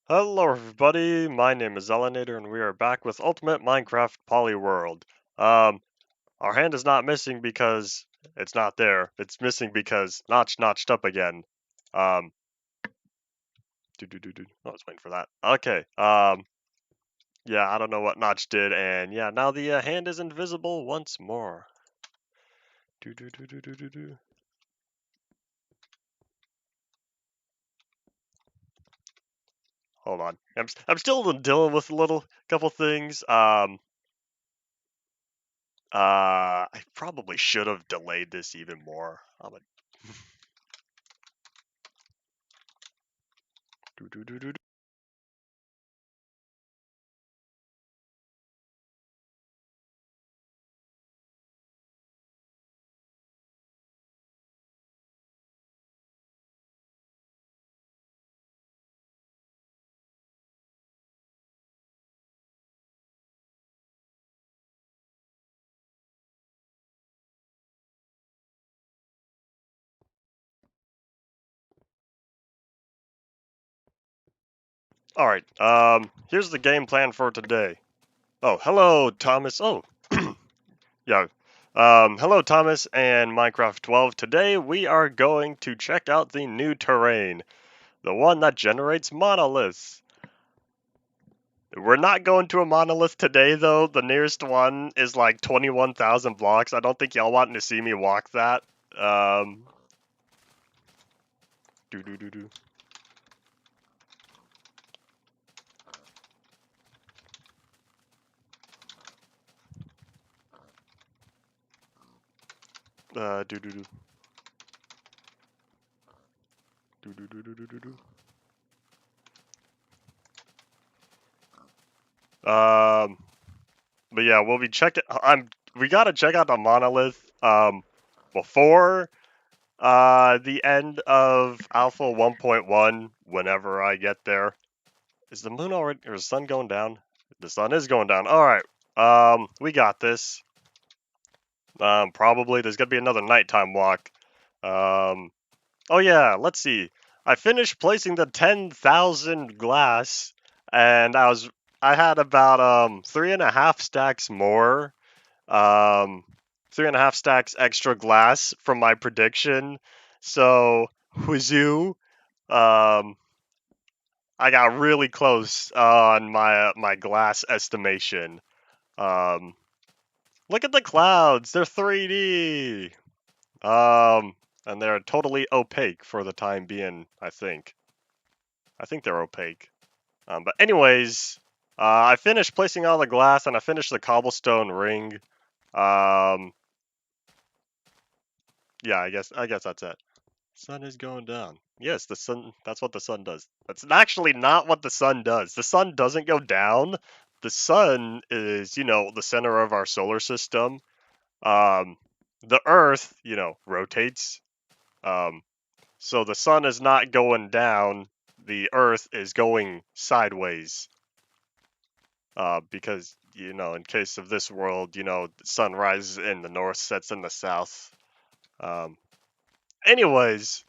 Hello everybody, my name is Zelinator and we are back with Ultimate Minecraft Polyworld. Our hand is not missing because it's not there. It's missing because notched up again. Um, I was waiting for that. Okay, yeah, I don't know what Notch did, and yeah, now the hand is invisible once more. Do do do do do do do. Hold on, I'm still dealing with a couple things. I probably should have delayed this even more. Do, do, do, do, do. All right. Here's the game plan for today. Oh, hello, Thomas. Oh, yeah. Hello, Thomas and Minecraft 12. Today we are going to check out the new terrain, the one that generates monoliths. We're not going to a monolith today, though. The nearest one is like 21,000 blocks. I don't think y'all want to see me walk that. Um, do do do do. Do do do. Do do do do do do do. Um, but yeah, we'll be checking. We gotta check out the monolith. Before the end of Alpha 1.1, whenever I get there. Is the moon already, or is the sun going down? The sun is going down. All right. We got this. Probably there's gonna be another nighttime walk. Um, oh yeah, let's see. I finished placing the 10,000 glass, and I had about 3.5 stacks more. Um, 3.5 stacks extra glass from my prediction. So, whoozoo. Um, I got really close on my glass estimation. Um, Look at the clouds. They're 3D. And they're totally opaque for the time being, I think. I think they're opaque. But anyways, I finished placing all the glass and I finished the cobblestone ring. Um, yeah, I guess that's it. Sun is going down. Yes, the sun, that's what the sun does. That's actually not what the sun does. The sun doesn't go down. The sun is, the center of our solar system. Um, the earth, rotates. Um, so the sun is not going down. The earth is going sideways. Because, in case of this world, the sun rises in the north, sets in the south. Anyways,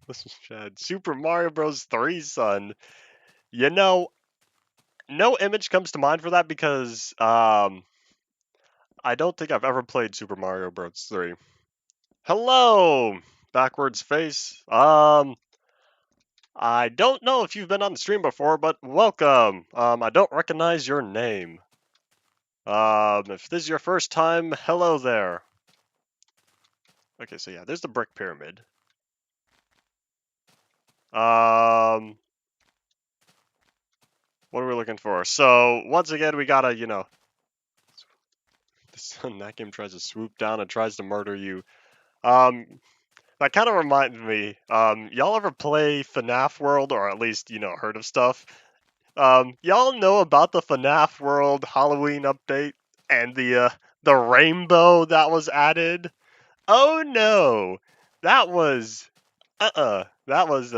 listen, Chad, Super Mario Bros. 3, son. You know, no image comes to mind for that because I don't think I've ever played Super Mario Bros. 3. Hello, backwards face. I don't know if you've been on the stream before, but welcome. I don't recognize your name. If this is your first time, hello there. Okay, so yeah, there's the brick pyramid. Um, what are we looking for? So once again, we gotta, the sun, that game tries to swoop down and tries to murder you. That kind of reminds me. Y'all ever play FNAF World, or at least heard of stuff? Y'all know about the FNAF World Halloween update and the rainbow that was added? Oh no, that was that was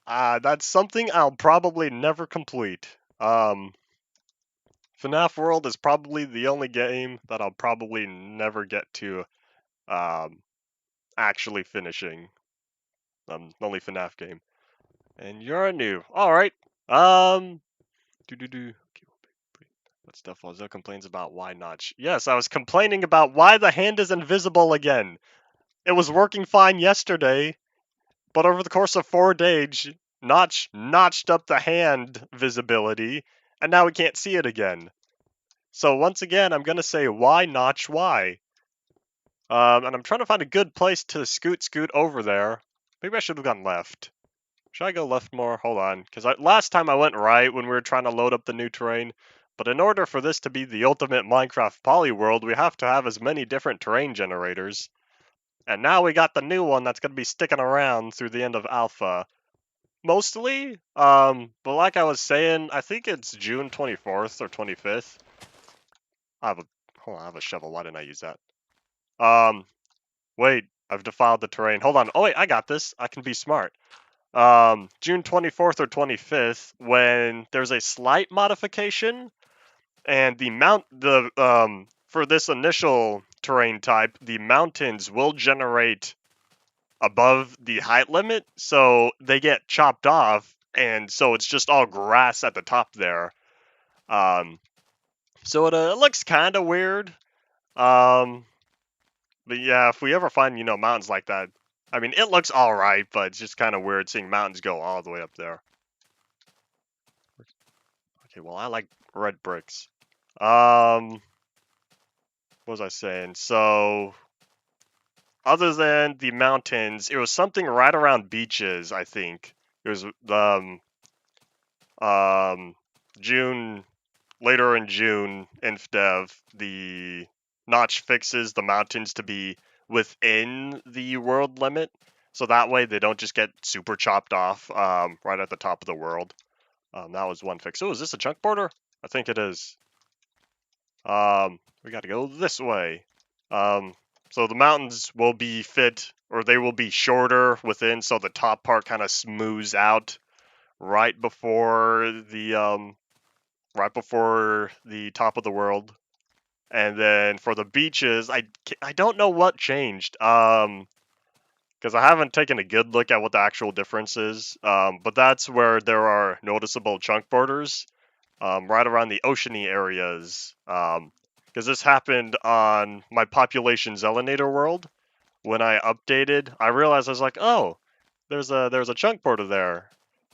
that's something I'll probably never complete. FNAF World is probably the only game that I'll probably never get to um actually finishing. The only FNAF game. And you're a noob. Alright. Okay, what stuff was there? Complains about why Notch. Yes, I was complaining about why the hand is invisible again. It was working fine yesterday, but over the course of 4 days, Notch notched up the hand visibility, and now we can't see it again. So once again, I'm gonna say why Notch why. And I'm trying to find a good place to scoot over there. Maybe I should have gone left. Should I go left more? Hold on, because last time I went right when we were trying to load up the new terrain. But in order for this to be the ultimate Minecraft Polyworld, we have to have as many different terrain generators. And now we got the new one that's going to be sticking around through the end of Alpha. Mostly, but like I was saying, I think it's June 24th or 25th. Hold on, I have a shovel. Why didn't I use that? Wait, I've defiled the terrain. Hold on. Oh wait, I got this. I can be smart. June 24th or 25th, when there's a slight modification, and for this initial terrain type, the mountains will generate above the height limit, so they get chopped off, and so it's just all grass at the top there. So it looks kind of weird. Um, but yeah, if we ever find mountains like that, I mean it looks all right, but it's just kind of weird seeing mountains go all the way up there. Okay, well I like red bricks. What was I saying? So other than the mountains, it was something right around beaches, I think. It was um June, later in June, Infdev, the notch fixes the mountains to be within the world limit, so that way they don't just get super chopped off right at the top of the world. That was one fix. Oh, is this a chunk border? I think it is. We got to go this way. So the mountains will be or they will be shorter within, so the top part kind of smooths out right before the top of the world. And then for the beaches, I don't know what changed. Because I haven't taken a good look at what the actual difference is. But that's where there are noticeable chunk borders, right around the oceany areas. Because this happened on my population Zelinator world. When I updated, I realized I was like, oh, there's a chunk border there.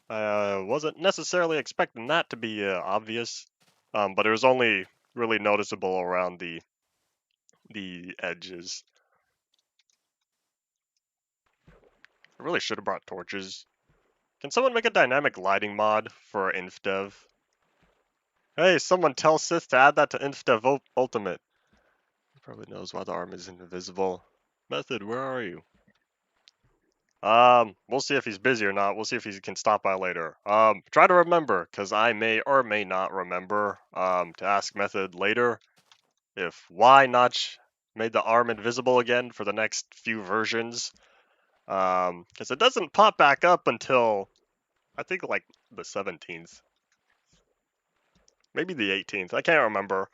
I wasn't necessarily expecting that to be obvious, but it was only really noticeable around the edges. I really should have brought torches. Can someone make a dynamic lighting mod for Infdev? Hey, someone tell Sith to add that to Infdev Ultimate. He probably knows why the arm is invisible. Method, where are you? We'll see if he's busy or not. We'll see if he can stop by later. Try to remember, because I may or may not remember, to ask Method later if why Notch made the arm invisible again for the next few versions. Because it doesn't pop back up until, I think, like, the 17th. Maybe the 18th. I can't remember.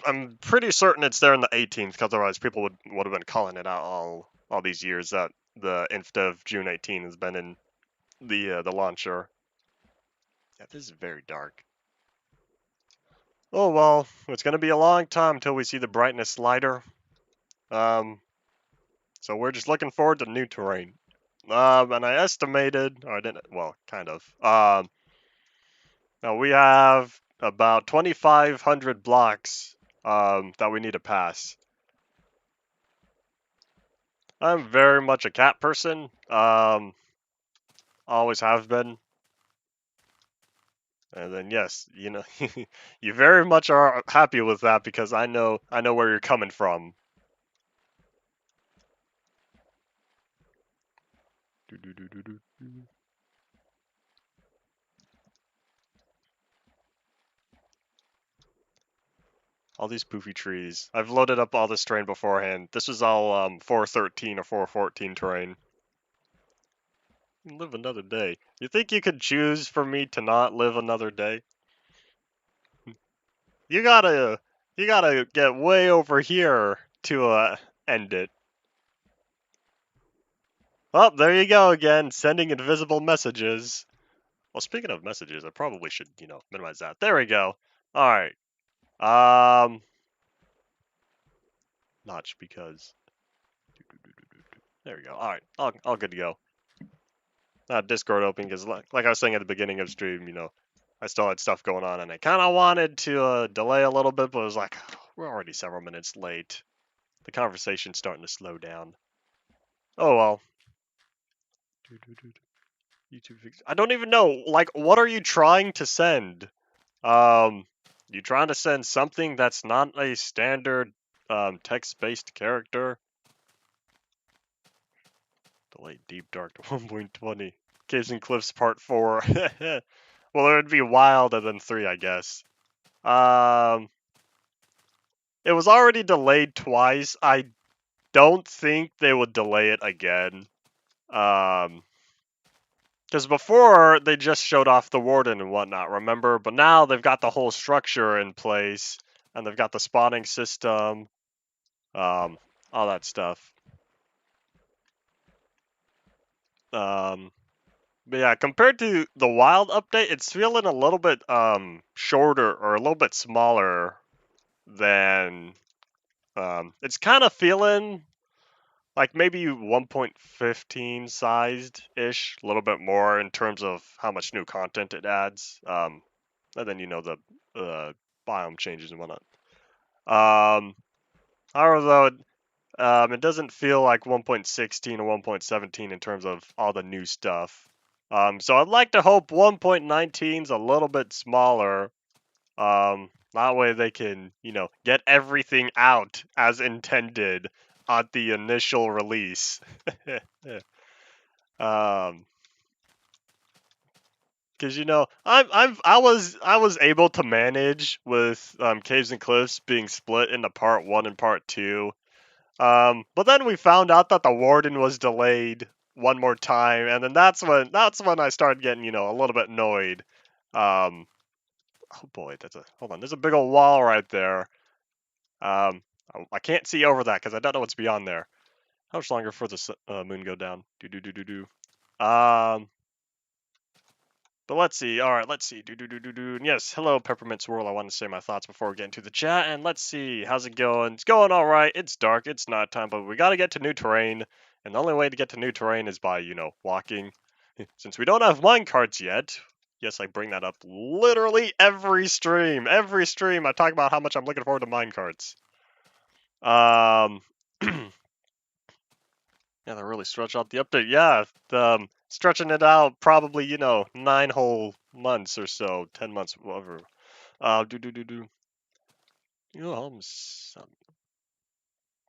I'm pretty certain it's there in the 18th, because otherwise people would have been calling it out all these years that the Infdev June 18 has been in the launcher. Yeah, this is very dark. Oh well, it's gonna be a long time until we see the brightness slider. So we're just looking forward to new terrain. And I estimated, or I didn't, well, kind of. Now we have about 2,500 blocks that we need to pass. I'm very much a cat person. Always have been. And then yes, you very much are happy with that because I know where you're coming from. All these poofy trees. I've loaded up all this terrain beforehand. This was all 413 or 414 terrain. Live another day. You think you could choose for me to not live another day? You gotta get way over here to end it. Oh, there you go again, sending invisible messages. Well, speaking of messages, I probably should, minimize that. There we go. All right. Notch because. There we go. All right, all good to go. Discord open because, like I was saying at the beginning of stream, I still had stuff going on, and I kind of wanted to delay a little bit, but it was like, we're already several minutes late. The conversation's starting to slow down. Oh well. YouTube fix. I don't even know. Like, what are you trying to send? You trying to send something that's not a standard text-based character? Delayed Deep Dark to 1.20. Caves and Cliffs Part 4. Well, it would be wilder than 3, I guess. It was already delayed twice. I don't think they would delay it again. Because before, they just showed off the warden and whatnot, remember? But now they've got the whole structure in place, and they've got the spawning system, all that stuff. But yeah, compared to the wild update, it's feeling a little bit shorter or a little bit smaller than it's kind of feeling like maybe 1.15 sized ish, a little bit more in terms of how much new content it adds. And then the biome changes and whatnot. However, though, it doesn't feel like 1.16 or 1.17 in terms of all the new stuff. So I'd like to hope 1.19 is a little bit smaller. That way they can, get everything out as intended at the initial release. Because I was able to manage with Caves and Cliffs being split into part 1 and part 2. But then we found out that the warden was delayed one more time, and then that's when I started getting a little bit annoyed. Oh boy, hold on. There's a big old wall right there. I can't see over that because I don't know what's beyond there. How much longer for the moon go down? Do do do do do. But let's see. All right, let's see. Do do do do do. Yes, hello, Peppermint Swirl. I want to say my thoughts before we get into the chat, and let's see. How's it going? It's going all right. It's dark. It's nighttime, but we got to get to new terrain, and the only way to get to new terrain is by walking. Since we don't have minecarts yet. Yes, I bring that up literally every stream. Every stream, I talk about how much I'm looking forward to minecarts. Yeah, they really stretch out the update. Yeah, stretching it out probably 9 whole months or so, 10 months, whatever. Do do do do. Wait, hold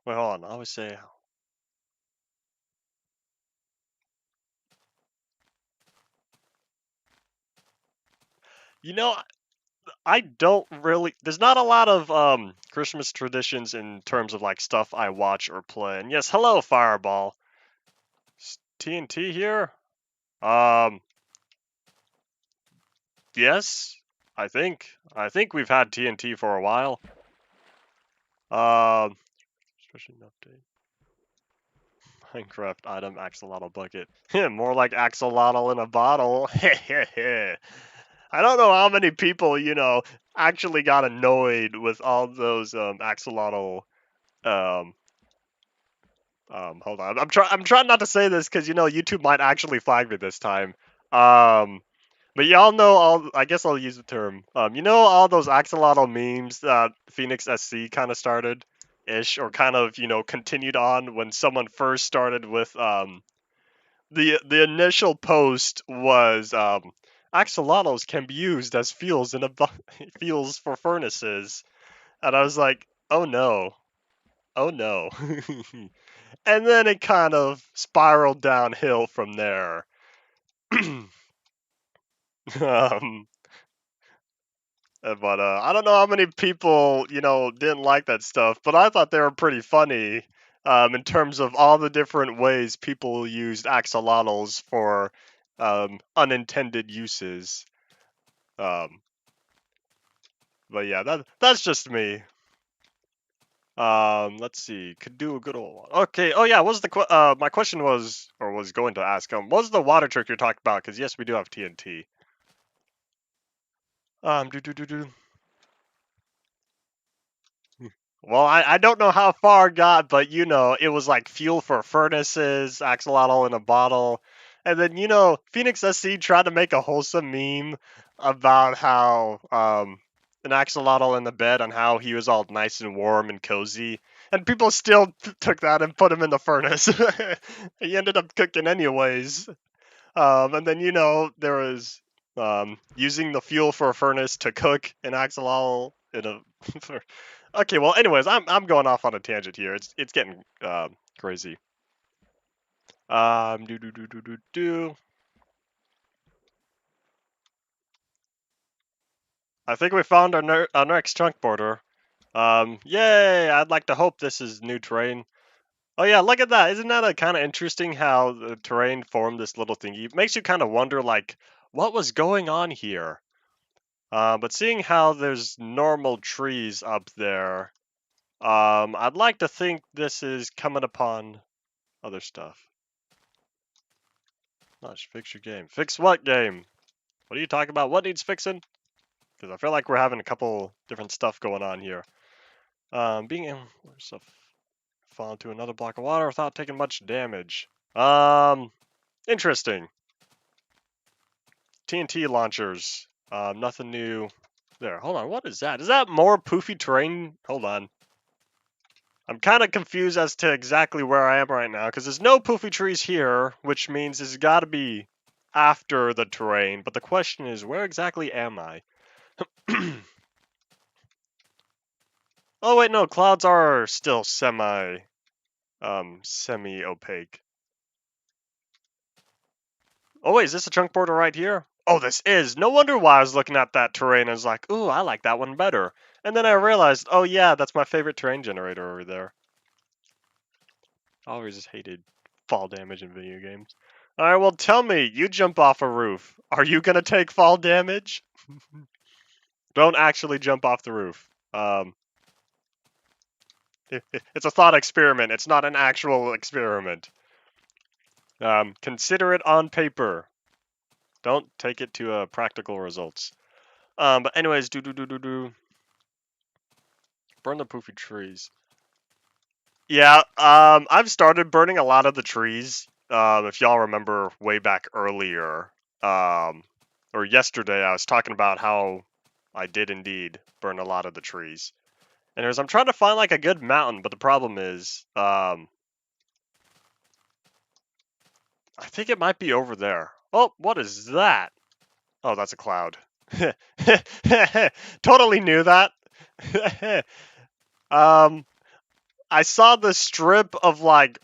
on. I always say. You know, I don't really. There's not a lot of Christmas traditions in terms of like stuff I watch or play. And yes, hello Fireball. TNT here. Um, yes, I think we've had TNT for a while. Stretching update. Minecraft item axolotl bucket. More like axolotl in a bottle. I don't know how many people, actually got annoyed with all those axolotl. Um, Hold on. I'm trying not to say this because YouTube might actually flag me this time. But y'all know all. I guess I'll use the term. All those axolotl memes that Phoenix SC kind of started, ish, or kind of continued on when someone first started with the initial post was axolotls can be used as fuels fuels for furnaces, and I was like, oh no, oh no. And then it kind of spiraled downhill from there. um, but I don't know how many people didn't like that stuff, but I thought they were pretty funny. In terms of all the different ways people used axolotls for unintended uses. Um, but yeah, that's just me. Let's see. Could do a good old one. Okay. Oh yeah. What's the my question was, or was going to ask, what's the water trick you're talking about? Because yes, we do have TNT. Do do do do. Well, I don't know how far it got, but you know, it was like fuel for furnaces, axolotl in a bottle. And then, you know, Phoenix SC tried to make a wholesome meme about how an axolotl in the bed and how he was all nice and warm and cozy. And people still took that and put him in the furnace. He ended up cooking anyways. And then, you know, there was using the fuel for a furnace to cook an axolotl in a. Okay, well, anyways, I'm going off on a tangent here. It's getting crazy. Do do do do do do. I think we found our next chunk border. Yay! I'd like to hope this is new terrain. Oh yeah, look at that! Isn't that a kind of interesting how the terrain formed this little thingy? It makes you kind of wonder, like, what was going on here? But seeing how there's normal trees up there, I'd like to think this is coming upon other stuff. Gosh, fix your game. Fix what game? What are you talking about? What needs fixing? Because I feel like we're having a couple different stuff going on here. Being able to fall into another block of water without taking much damage. Interesting. TNT launchers. Nothing new. There, hold on. What is that? Is that more poofy terrain? Hold on. I'm kind of confused as to exactly where I am right now, because there's no poofy trees here, which means it's got to be after the terrain. But the question is, where exactly am I? Oh wait, no, clouds are still semi-opaque. Oh wait, is this a chunk border right here? Oh, this is. No wonder why I was looking at that terrain and was like, ooh, I like that one better. And then I realized, oh yeah, that's my favorite terrain generator over there. I always hated fall damage in video games. Alright, well tell me, you jump off a roof. Are you gonna take fall damage? Don't actually jump off the roof. It's a thought experiment. It's not an actual experiment. Consider it on paper. Don't take it to practical results. But anyways, do. Burn the poofy trees. Yeah, I've started burning a lot of the trees. If y'all remember way back earlier, or yesterday, I was talking about how I did indeed burn a lot of the trees. Anyways, I'm trying to find like a good mountain, but the problem is, I think it might be over there. Oh, what is that? Oh, that's a cloud. Totally knew that. um, I saw the strip of like,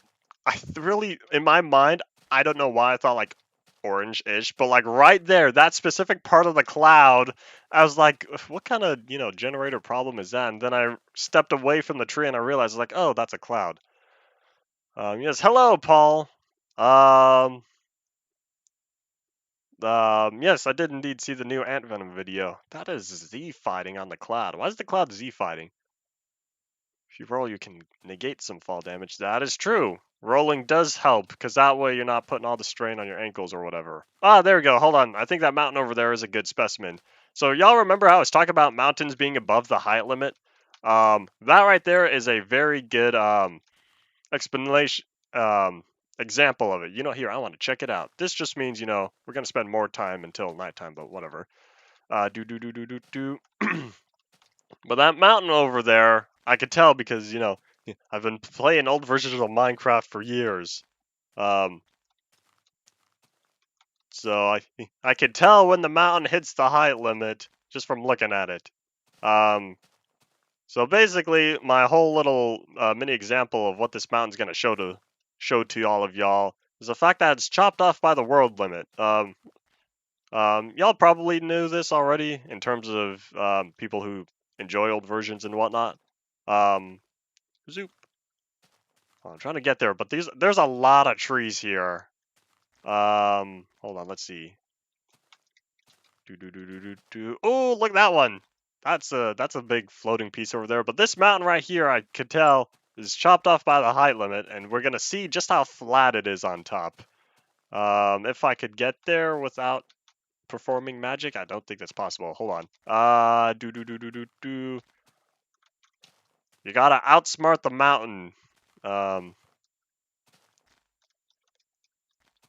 I really, in my mind, I don't know why I thought like orange-ish, but like right there, that specific part of the cloud, I was like, what kind of, you know, generator problem is that? And then I stepped away from the tree and I realized like, oh, that's a cloud. Yes, hello, Paul. Um, yes, I did indeed see the new Ant Venom video. That is Z fighting on the cloud. Why is the cloud Z fighting? If you roll, you can negate some fall damage. That is true. Rolling does help, because that way you're not putting all the strain on your ankles or whatever. Ah, there we go. Hold on. I think that mountain over there is a good specimen. So y'all remember how I was talking about mountains being above the height limit? That right there is a very good explanation, example of it. You know, here, I want to check it out. This just means, you know, we're going to spend more time until nighttime, but whatever. Do. But that mountain over there, I could tell because, you know, I've been playing old versions of Minecraft for years. Um, so I could tell when the mountain hits the height limit just from looking at it. So basically, my whole little mini example of what this mountain's gonna show to all of y'all is the fact that it's chopped off by the world limit. Y'all probably knew this already in terms of people who enjoy old versions and whatnot. Zoop. Oh, I'm trying to get there, but there's a lot of trees here. Hold on, let's see. Oh, look at that one. that's a big floating piece over there. But this mountain right here, I could tell, is chopped off by the height limit, and we're gonna see just how flat it is on top. If I could get there without performing magic, I don't think that's possible. Hold on. Do. You gotta outsmart the mountain. Um,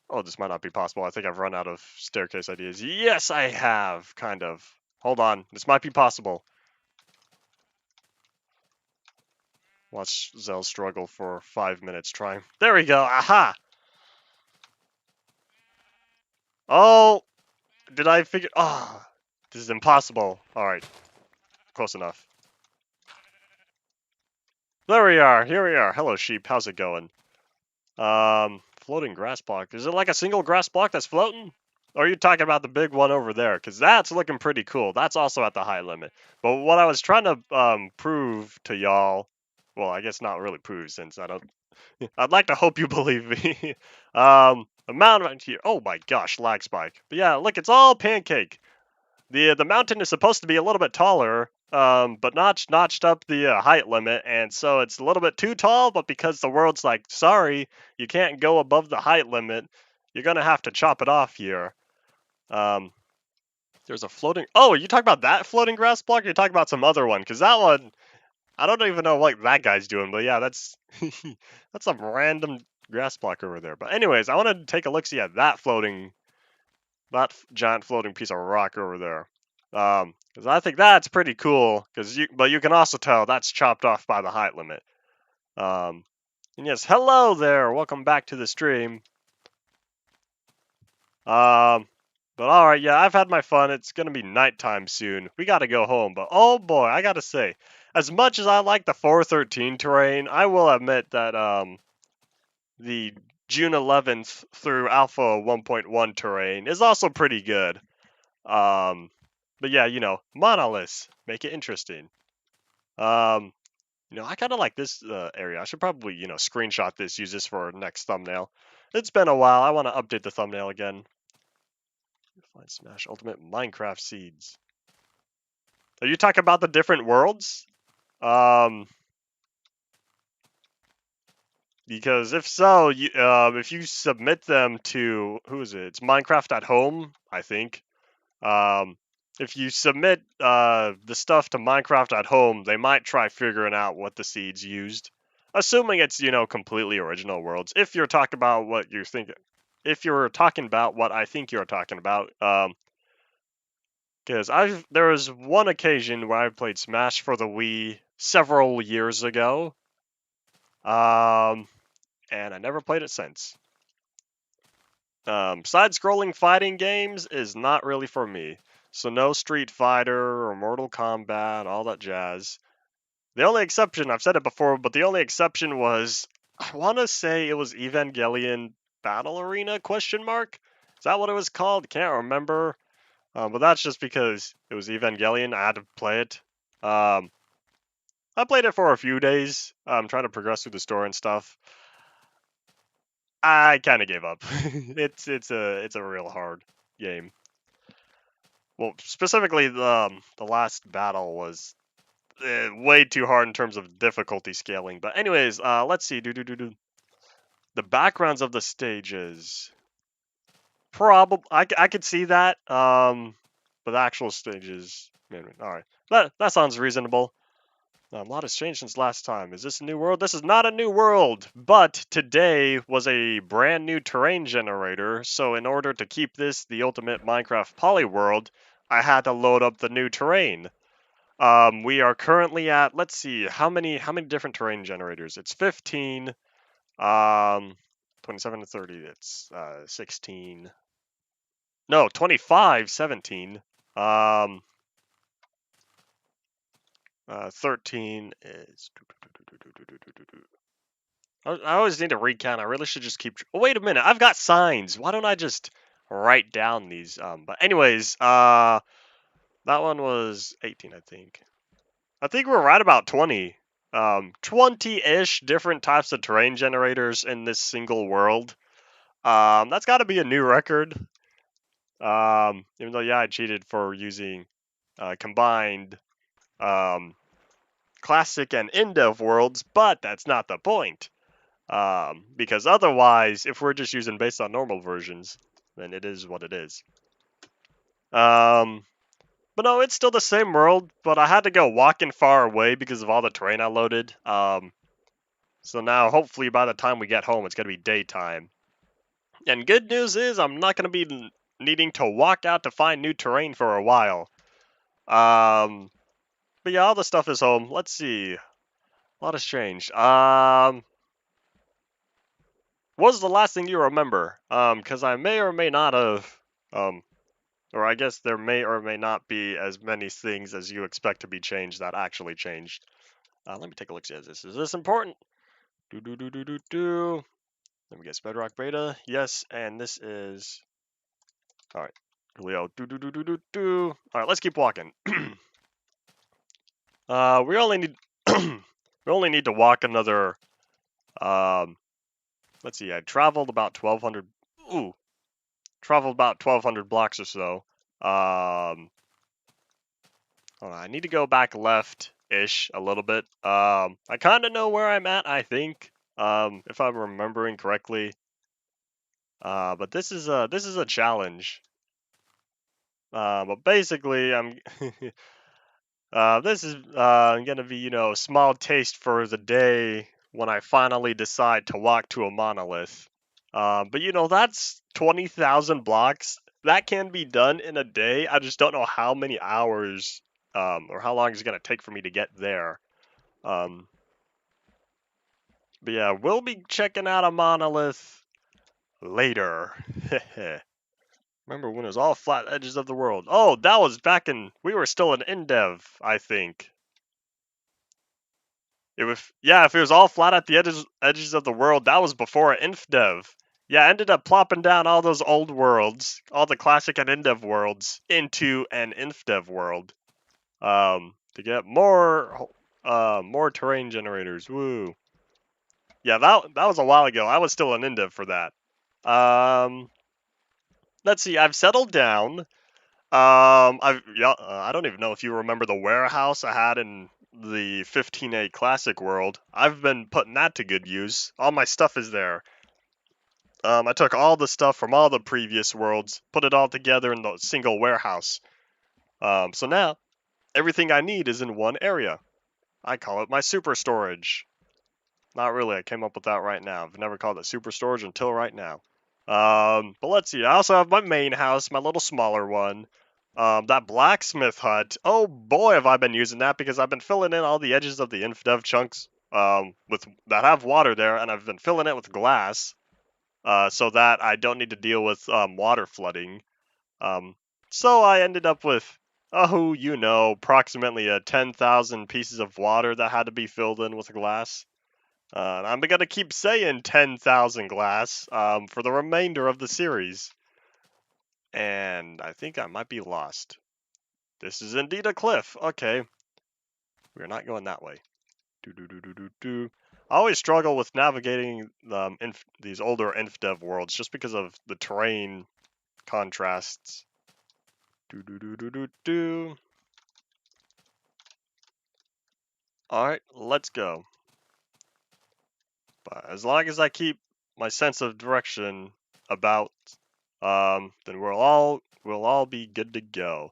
oh, this might not be possible. I think I've run out of staircase ideas. Yes, I have, kind of. Hold on. This might be possible. Watch Zell struggle for 5 minutes trying. There we go. Aha! Oh! Did I figure... Ah! Oh, this is impossible. Alright. Close enough. There we are. Here we are. Hello, sheep. How's it going? Floating grass block. Is it like a single grass block that's floating? Or are you talking about the big one over there? Because that's looking pretty cool. That's also at the high limit. But what I was trying to prove to y'all, well, I guess not really prove since I don't. I'd like to hope you believe me. The mountain right here. Oh my gosh, lag spike. But yeah, look, it's all pancake. The mountain is supposed to be a little bit taller, but notched up the height limit, and so it's a little bit too tall. But because the world's like, sorry, you can't go above the height limit, you're gonna have to chop it off here. Um, there's a floating. Oh, are you talking about that floating grass block? Or are you talking about some other one? Because that one, I don't even know what that guy's doing. But yeah, that's that's some random grass block over there. But anyways, I want to take a look see at that giant floating piece of rock over there. Because I think that's pretty cool. But you can also tell that's chopped off by the height limit. And yes, hello there. Welcome back to the stream. But all right, yeah, I've had my fun. It's gonna be nighttime soon. We gotta go home. But oh boy, I gotta say, as much as I like the 413 terrain, I will admit that the June 11th through Alpha 1.1 terrain is also pretty good. But yeah, monoliths make it interesting. I kind of like this area. I should probably, screenshot this, use this for our next thumbnail. It's been a while. I want to update the thumbnail again. Find Smash Ultimate Minecraft Seeds. Are you talking about the different worlds? Because if so, if you submit them to, who is it? It's Minecraft at Home, I think. If you submit the stuff to Minecraft at Home, they might try figuring out what the seeds used. Assuming it's, completely original worlds. If you're talking about what you're thinking, if you're talking about what I think you're talking about, because there was one occasion where I played Smash for the Wii several years ago, and I never played it since. Side-scrolling fighting games is not really for me. So no Street Fighter or Mortal Kombat, all that jazz. The only exception, I've said it before, but the only exception was, I want to say it was Evangelion Battle Arena, question mark? Is that what it was called? Can't remember. But that's just because it was Evangelion, I had to play it. I played it for a few days, trying to progress through the story and stuff. I kind of gave up. It's a real hard game. Well, specifically the last battle was way too hard in terms of difficulty scaling. But anyways, let's see. The backgrounds of the stages. Probably I could see that. But the actual stages. Man, all right. That sounds reasonable. A lot has changed since last time. Is this a new world? This is not a new world, but today was a brand new terrain generator, so in order to keep this the ultimate Minecraft Polyworld, I had to load up the new terrain. We are currently at, let's see, how many different terrain generators? It's 15, 27 to 30, it's 16. No, 25, 17. 13 is. I always need to recount. I really should just keep. Oh, wait a minute. I've got signs. Why don't I just write down these? But anyways, that one was 18, I think. I think we're right about 20. 20-ish different types of terrain generators in this single world. That's got to be a new record. Even though, yeah, I cheated for using combined classic and Infdev worlds, but that's not the point. Because otherwise, if we're just using based on normal versions, then it is what it is. But no, it's still the same world, but I had to go walking far away because of all the terrain I loaded. So now, hopefully, by the time we get home, it's going to be daytime. And good news is, I'm not going to be needing to walk out to find new terrain for a while. But yeah, all the stuff is home. Let's see. A lot has changed. What was the last thing you remember? Because I may or may not have, or I guess there may or may not be as many things as you expect to be changed that actually changed. Let me take a look. See, is this important? Do do do do do do. Let me get Bedrock Beta. Yes, and this is. All right. Leo. Do do do do do do. All right, let's keep walking. We only need. We only need to walk another. Let's see. I traveled about 1,200. Ooh, traveled about 1,200 blocks or so. Hold on, I need to go back left-ish a little bit. I kind of know where I'm at, I think, if I'm remembering correctly. But this is a challenge. But basically, I'm this is gonna be, a small taste for the day when I finally decide to walk to a monolith. But that's 20,000 blocks. That can be done in a day. I just don't know how many hours or how long it's gonna take for me to get there. But yeah, we'll be checking out a monolith later. Remember when it was all flat edges of the world? Oh, that was back in. We were still in Infdev, I think. If it was all flat at the edges of the world, that was before Infdev. Yeah, I ended up plopping down all those old worlds, all the classic and Infdev worlds, into an Infdev world, to get more terrain generators. Woo! Yeah, that was a while ago. I was still in Infdev for that. Let's see. I've settled down. I don't even know if you remember the warehouse I had in the 15A Classic world. I've been putting that to good use. All my stuff is there. I took all the stuff from all the previous worlds, put it all together in the single warehouse. So now, everything I need is in one area. I call it my super storage. Not really, I came up with that right now. I've never called it super storage until right now. But let's see, I also have my main house, my little smaller one. That blacksmith hut, oh boy have I been using that because I've been filling in all the edges of the Infdev chunks with that have water there, and I've been filling it with glass so that I don't need to deal with water flooding. So I ended up with, approximately 10,000 pieces of water that had to be filled in with glass. And I'm gonna keep saying 10,000 glass for the remainder of the series. And I think I might be lost. This is indeed a cliff. Okay. We're not going that way. I always struggle with navigating these older Infdev worlds just because of the terrain contrasts. Alright, let's go. But as long as I keep my sense of direction about, then we'll all be good to go.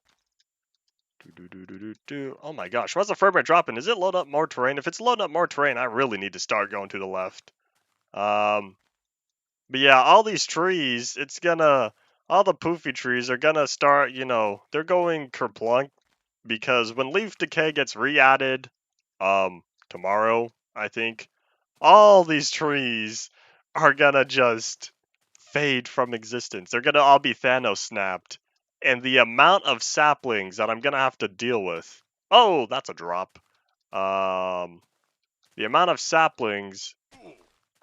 Oh my gosh, why's the frame rate dropping? Is it loading up more terrain? If it's loading up more terrain, I really need to start going to the left. But yeah, all these trees, all the poofy trees are gonna start, they're going kerplunk because when leaf decay gets re-added, tomorrow, I think, all these trees are gonna just fade from existence. They're gonna all be Thanos snapped. And the amount of saplings that I'm gonna have to deal with. Oh, that's a drop. The amount of saplings.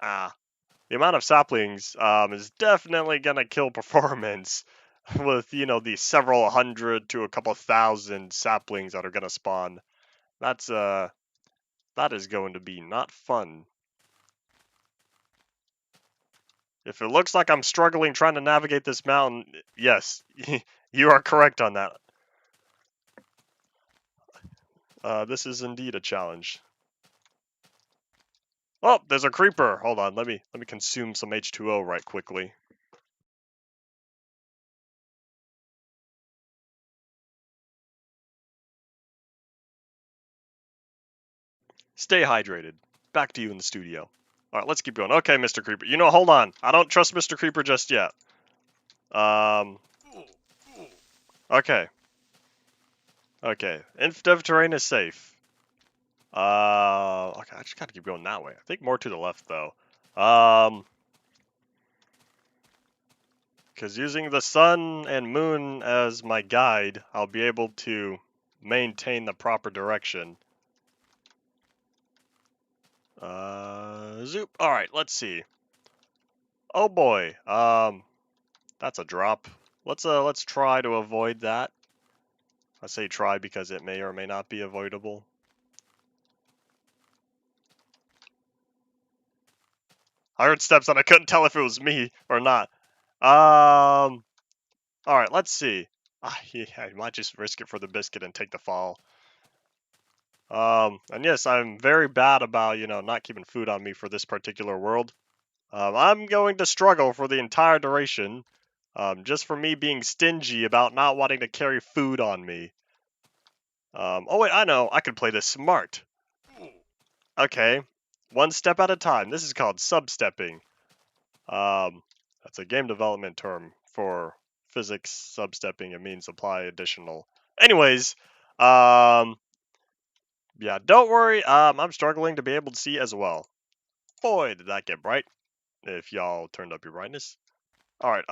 The amount of saplings is definitely gonna kill performance with these several hundred to a couple thousand saplings that are gonna spawn. That is going to be not fun. If it looks like I'm struggling trying to navigate this mountain, yes, you are correct on that. This is indeed a challenge. Oh, there's a creeper. Hold on, let me consume some H2O right quickly. Stay hydrated. Back to you in the studio. Alright, let's keep going. Okay, Mr. Creeper. You know, hold on. I don't trust Mr. Creeper just yet. Okay. Okay. Infdev terrain is safe. Okay, I just gotta keep going that way. I think more to the left, though. Because using the sun and moon as my guide, I'll be able to maintain the proper direction. Zoop. Alright, let's see. Oh boy, that's a drop. Let's try to avoid that. I say try because it may or may not be avoidable. I heard steps and I couldn't tell if it was me or not. Alright, let's see. Yeah, I might just risk it for the biscuit and take the fall. And yes, I'm very bad about, not keeping food on me for this particular world. I'm going to struggle for the entire duration, just for me being stingy about not wanting to carry food on me. Oh wait, I know, I could play this smart. Okay, one step at a time. This is called substepping. That's a game development term for physics substepping. It means apply additional. Anyways, yeah, don't worry. I'm struggling to be able to see as well. Boy, did that get bright. If y'all turned up your brightness. Alright,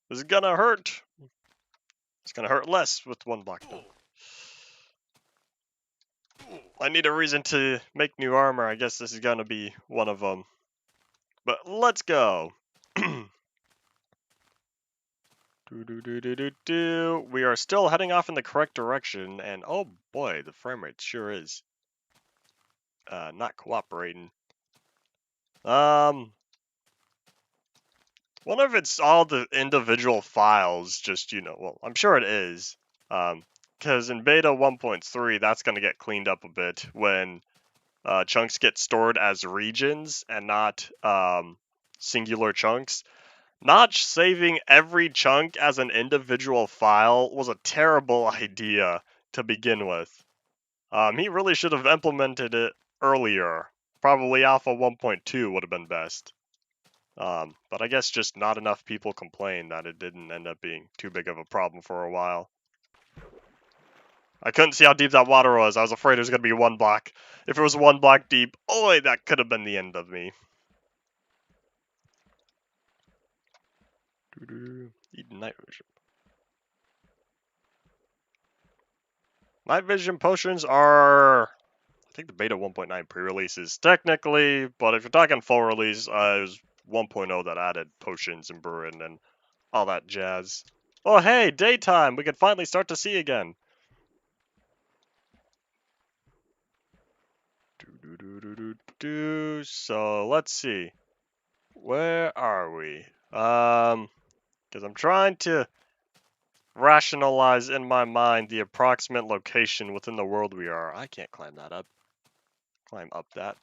this is gonna hurt. It's gonna hurt less with one block though. I need a reason to make new armor. I guess this is gonna be one of them. But let's go. We are still heading off in the correct direction, and oh boy, the frame rate sure is not cooperating. Wonder if it's all the individual files, just, well, I'm sure it is. Because in beta 1.3, that's going to get cleaned up a bit when chunks get stored as regions and not singular chunks. Not saving every chunk as an individual file was a terrible idea to begin with. He really should have implemented it earlier. Probably Alpha 1.2 would have been best. But I guess just not enough people complained that it didn't end up being too big of a problem for a while. I couldn't see how deep that water was. I was afraid it was going to be one block. If it was one block deep, oh, that could have been the end of me. Eat night vision. Night vision potions are, I think the beta 1.9 pre-releases technically, but if you're talking full release, it was 1.0 that added potions and brewing and all that jazz. Oh hey, daytime! We can finally start to see again. So let's see. Where are we? Because I'm trying to rationalize in my mind the approximate location within the world we are. I can't climb that up. Climb up that.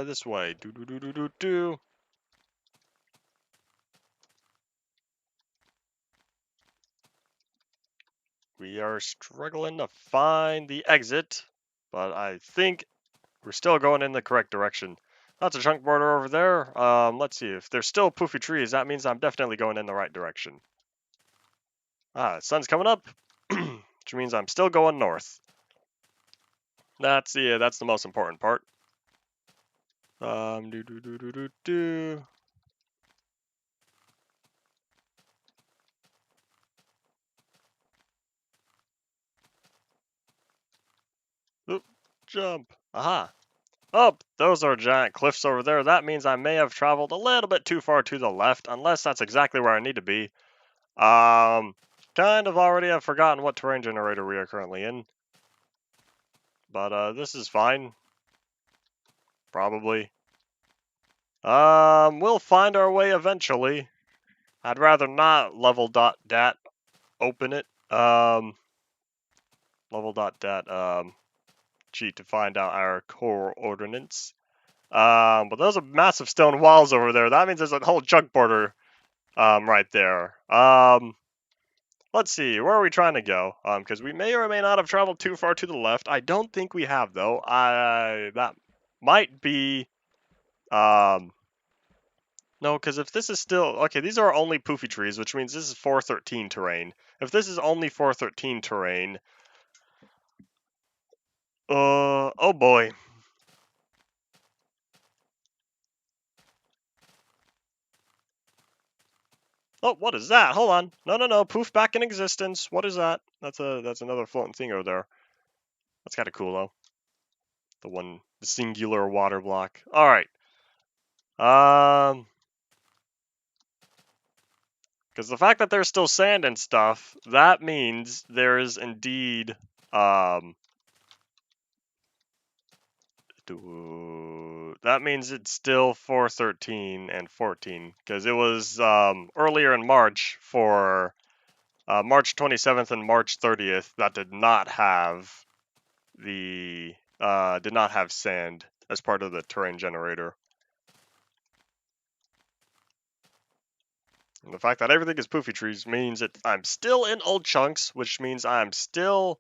This way. We are struggling to find the exit, but I think we're still going in the correct direction. That's a chunk border over there. Let's see. If there's still poofy trees, that means I'm definitely going in the right direction. Sun's coming up, which means I'm still going north. That's the most important part. Oop, jump. Aha. Oh, those are giant cliffs over there. That means I may have traveled a little bit too far to the left, unless that's exactly where I need to be. Kind of already have forgotten what terrain generator we are currently in. But, this is fine. Probably. We'll find our way eventually. I'd rather not level.dat open it. level.dat cheat to find out our coordinates. But those are massive stone walls over there. That means there's a whole chunk border right there. Let's see, where are we trying to go? Because we may or may not have traveled too far to the left. I don't think we have though. That might be no, because if this is still okay, these are only poofy trees, which means this is 413 terrain. If this is only 413 terrain, oh boy. Oh, what is that? Hold on. No. Poof back in existence. What is that? That's another floating thing over there. That's kind of cool though. The singular water block. All right. Because the fact that there's still sand and stuff, that means there is indeed that means it's still 413 and 14 because it was earlier in March for March 27th and March 30th that did not have sand as part of the terrain generator. And the fact that everything is poofy trees means that I'm still in old chunks, which means I'm still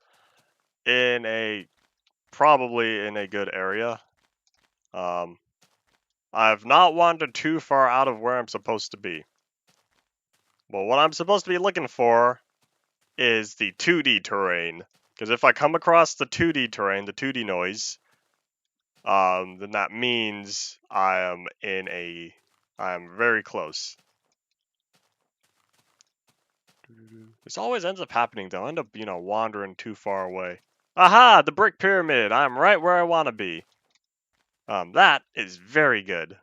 probably in a good area. I've not wandered too far out of where I'm supposed to be. Well, what I'm supposed to be looking for is the 2D terrain. Because if I come across the 2D terrain, the 2D noise, then that means I am very close. This always ends up happening though. I end up, wandering too far away. Aha! The brick pyramid! I'm right where I want to be. That is very good.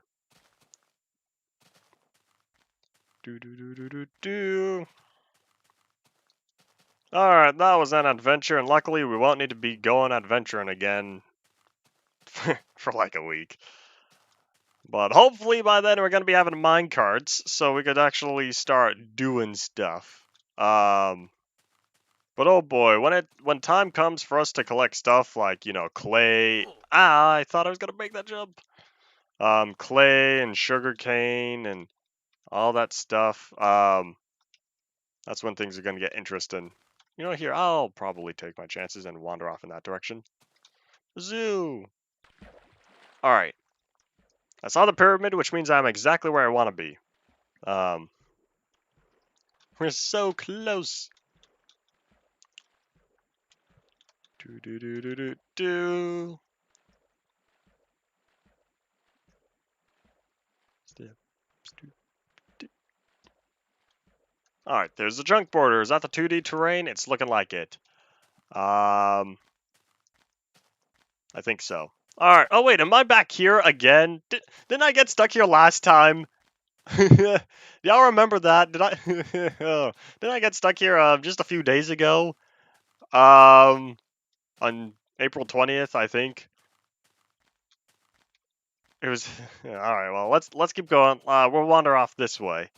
Alright, that was an adventure, and luckily we won't need to be going adventuring again for like a week. But hopefully by then we're going to be having minecarts, so we could actually start doing stuff. But oh boy, when time comes for us to collect stuff like, clay... I thought I was going to make that jump. Clay and sugarcane and all that stuff. That's when things are going to get interesting. Here, I'll probably take my chances and wander off in that direction. Zoo! Alright. I saw the pyramid, which means I'm exactly where I want to be. We're so close. Do. Alright, there's the junk border. Is that the 2D terrain? It's looking like it. I think so. Alright, oh wait, am I back here again? Didn't I get stuck here last time? Y'all remember that? Didn't I get stuck here just a few days ago? On April 20th, I think. It was alright, well let's keep going. We'll wander off this way.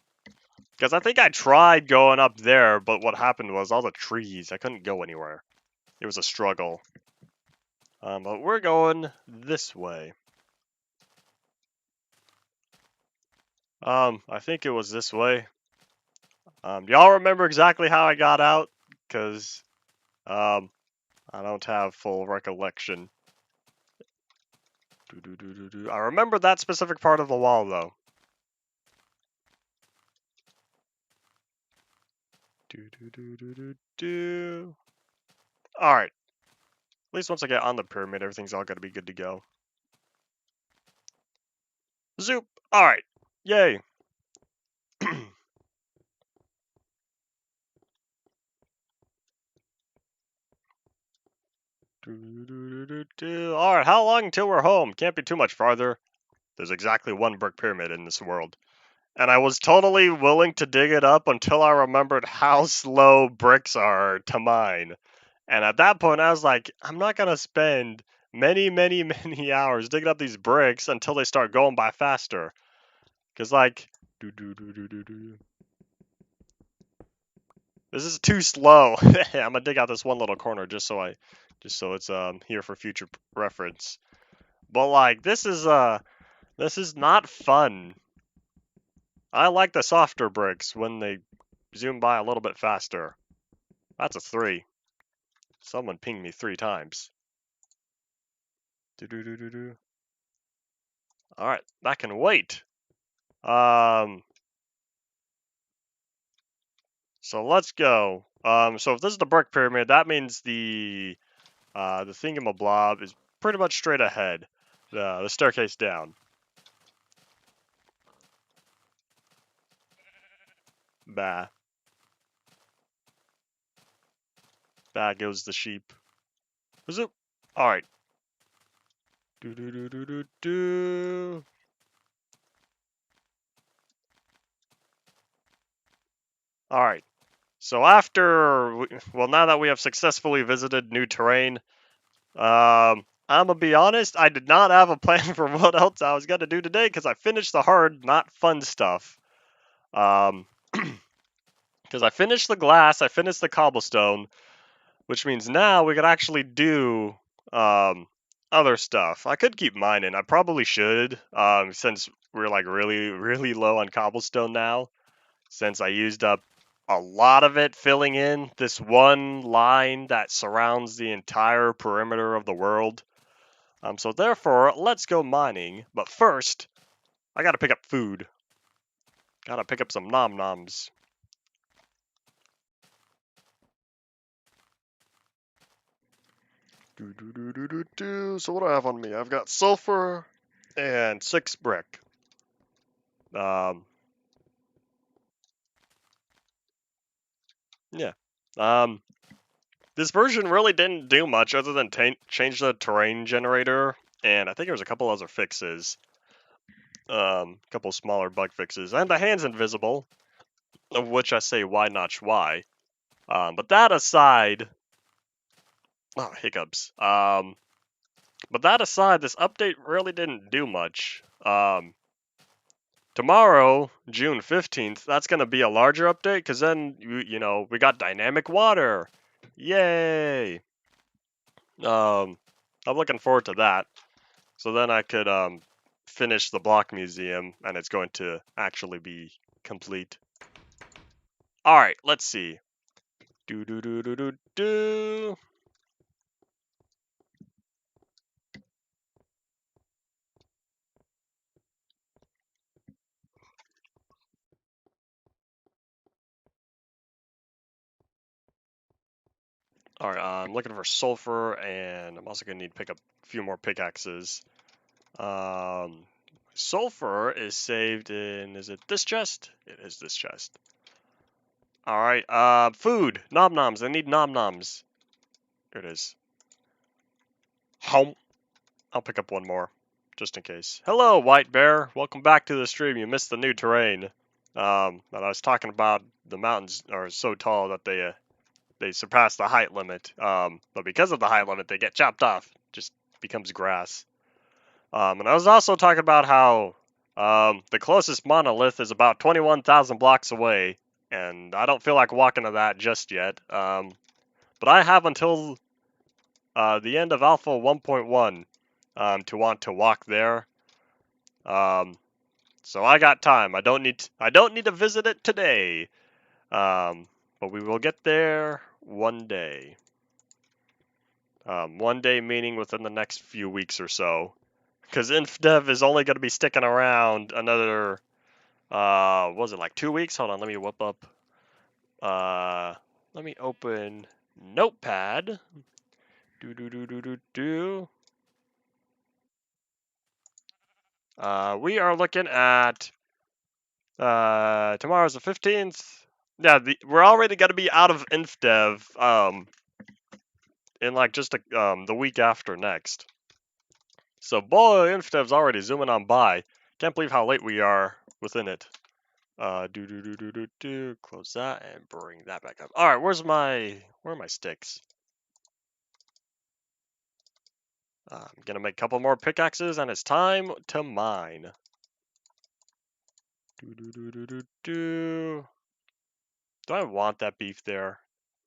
Because I think I tried going up there, but what happened was all the trees. I couldn't go anywhere. It was a struggle. But we're going this way. I think it was this way. Do y'all remember exactly how I got out? Because, I don't have full recollection. I remember that specific part of the wall, though. Alright. At least once I get on the pyramid, everything's all gonna be good to go. Zoop! Alright. Yay! Alright, how long until we're home? Can't be too much farther. There's exactly one brick pyramid in this world. And I was totally willing to dig it up until I remembered how slow bricks are to mine. And at that point, I was like, I'm not gonna spend many, many, many hours digging up these bricks until they start going by faster. Because, like, This is too slow. I'm gonna dig out this one little corner just so it's here for future reference. But like this is not fun. I like the softer bricks when they zoom by a little bit faster. That's a 3. Someone pinged me 3 times. Do. All right, that can wait. So let's go. So if this is the brick pyramid, that means the thingamablob is pretty much straight ahead. The staircase down. Bah. Bah goes the sheep. Was it? All right. Do. All right. So well, now that we have successfully visited new terrain, I'm gonna be honest. I did not have a plan for what else I was gonna do today because I finished the hard, not fun stuff. Um, because I finished the glass, I finished the cobblestone, which means now we could actually do other stuff. I could keep mining. I probably should, since we're like really, really low on cobblestone now, since I used up a lot of it filling in this one line that surrounds the entire perimeter of the world. So therefore, let's go mining. But first, I gotta pick up food. Gotta pick up some nom noms. So what do I have on me? I've got sulfur and 6 brick. Um, yeah. This version really didn't do much other than change the terrain generator, and I think there was a couple other fixes. A couple smaller bug fixes, and the hand's invisible, of which I say why not why. But that aside, oh, hiccups. But that aside, this update really didn't do much. Tomorrow, June 15th, that's going to be a larger update because then, we got dynamic water. Yay! I'm looking forward to that. So then I could finish the block museum and it's going to actually be complete. All right, let's see. Do. All right, I'm looking for sulfur, and I'm also gonna need to pick up a few more pickaxes. Sulfur is saved in. Is it this chest? It is this chest. All right. Food. Nom noms. I need nom noms. Here it is. Home. I'll pick up one more, just in case. Hello, White Bear. Welcome back to the stream. You missed the new terrain. And I was talking about the mountains are so tall that they surpass the height limit. But because of the height limit, they get chopped off. Just becomes grass. And I was also talking about how the closest monolith is about 21,000 blocks away, and I don't feel like walking to that just yet. But I have until the end of Alpha 1.1 to want to walk there. So I got time. I don't need to visit it today. But we will get there one day. One day meaning within the next few weeks or so. Because Infdev is only going to be sticking around another, was it like 2 weeks? Hold on, let me whip up. Let me open Notepad. Do. We are looking at, tomorrow's the 15th. Yeah, we're already going to be out of Infdev, in like just the week after next. So boy, Infdev's already zooming on by. Can't believe how late we are within it. Close that and bring that back up. All right, where are my sticks? I'm gonna make a couple more pickaxes, and it's time to mine. Do I want that beef there?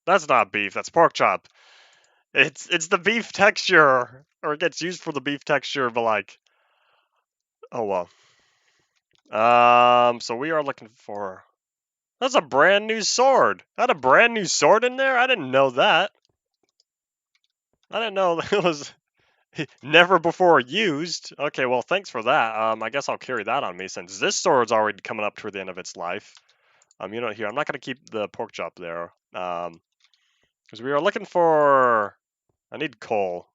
That's not beef, that's pork chop. It's the beef texture, or it gets used for the beef texture, but like, oh well. So we are looking for. That's a brand new sword. Had a brand new sword in there? I didn't know that. I didn't know it was never before used. Okay, well, thanks for that. I guess I'll carry that on me since this sword's already coming up toward the end of its life. You know, here, I'm not gonna keep the pork chop there. Because we are looking for. I need coal.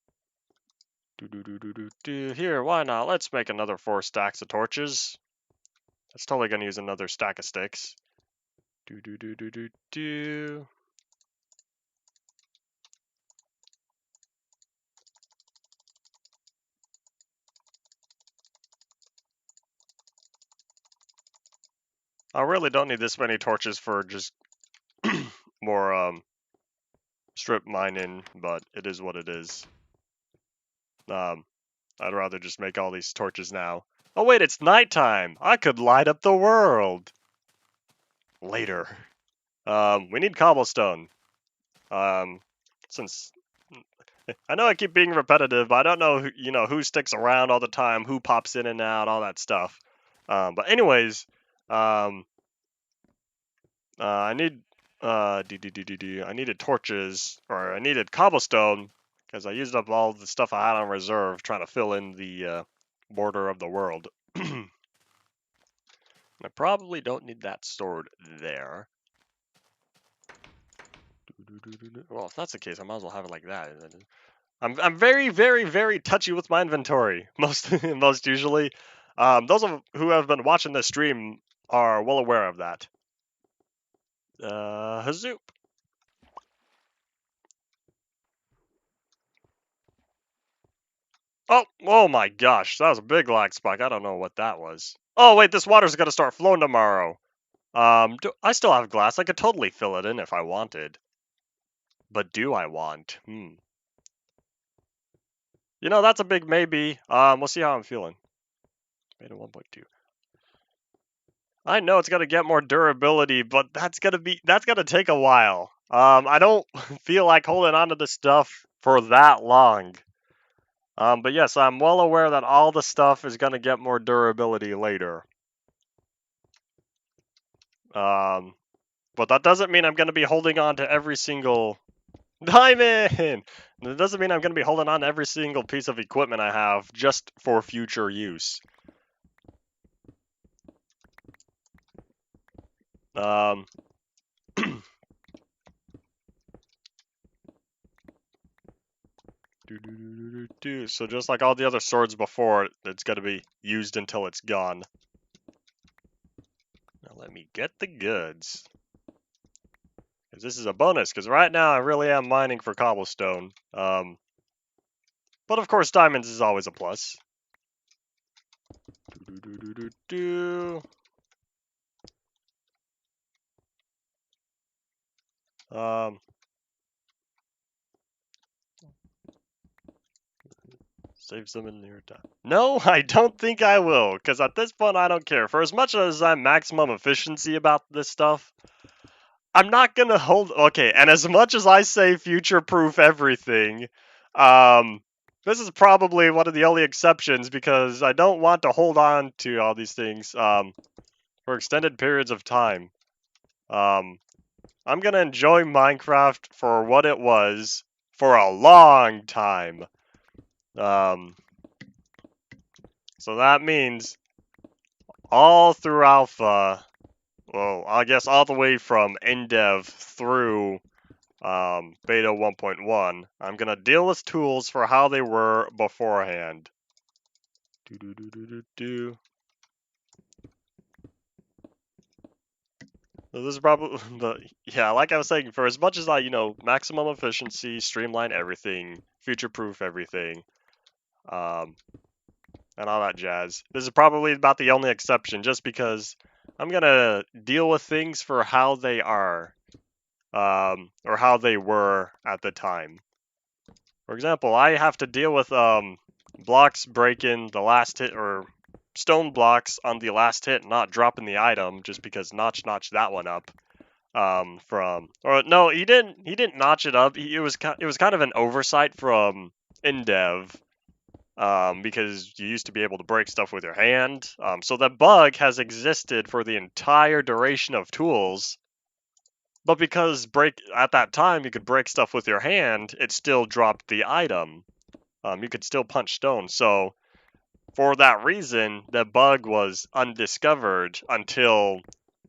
Here, why not? Let's make another 4 stacks of torches. That's totally gonna use another stack of sticks. I really don't need this many torches for just more strip mining, but it is what it is. I'd rather just make all these torches now. Oh wait, it's nighttime! I could light up the world! Later. We need cobblestone. Since I know I keep being repetitive, but I don't know, who sticks around all the time, who pops in and out, all that stuff. But anyways, I need I needed torches, or I needed cobblestone because I used up all the stuff I had on reserve trying to fill in the border of the world. I probably don't need that sword there. Well, if that's the case, I might as well have it like that. I'm very, very, very touchy with my inventory. Most usually. Those who have been watching this stream are well aware of that. Hazoop. Oh my gosh, that was a big lag spike. I don't know what that was. Oh wait, this water's gonna start flowing tomorrow. I still have glass. I could totally fill it in if I wanted. But do I want? You know, that's a big maybe. We'll see how I'm feeling. Made a 1.2. I know it's gonna get more durability, but that's gonna take a while. I don't feel like holding on to this stuff for that long. But yes, I'm well aware that all the stuff is gonna get more durability later. But that doesn't mean I'm gonna be holding on to every single diamond. It doesn't mean I'm gonna be holding on to every single piece of equipment I have just for future use. So just like all the other swords before, it's gonna be used until it's gone. Now let me get the goods. Because this is a bonus, because right now I really am mining for cobblestone. But of course diamonds is always a plus. Save some in your time. No, I don't think I will, because at this point I don't care. For as much as I'm maximum efficiency about this stuff, I'm not gonna hold. Okay, and as much as I say future-proof everything, this is probably one of the only exceptions because I don't want to hold on to all these things for extended periods of time. I'm gonna enjoy Minecraft for what it was for a long time. So that means all through alpha, well, I guess all the way from Infdev through beta 1.1, I'm gonna deal with tools for how they were beforehand. So this is probably, but yeah, like I was saying, for as much as I, maximum efficiency, streamline everything, future-proof everything, and all that jazz. This is probably about the only exception, just because I'm gonna deal with things for how they are, or how they were at the time. For example, I have to deal with blocks breaking the last hit, or stone blocks on the last hit not dropping the item just because notch that one up. Or no, he didn't notch it up. It was kind of an oversight from Infdev. Because you used to be able to break stuff with your hand. So that bug has existed for the entire duration of tools. But because at that time you could break stuff with your hand, it still dropped the item. You could still punch stone. So for that reason, the bug was undiscovered until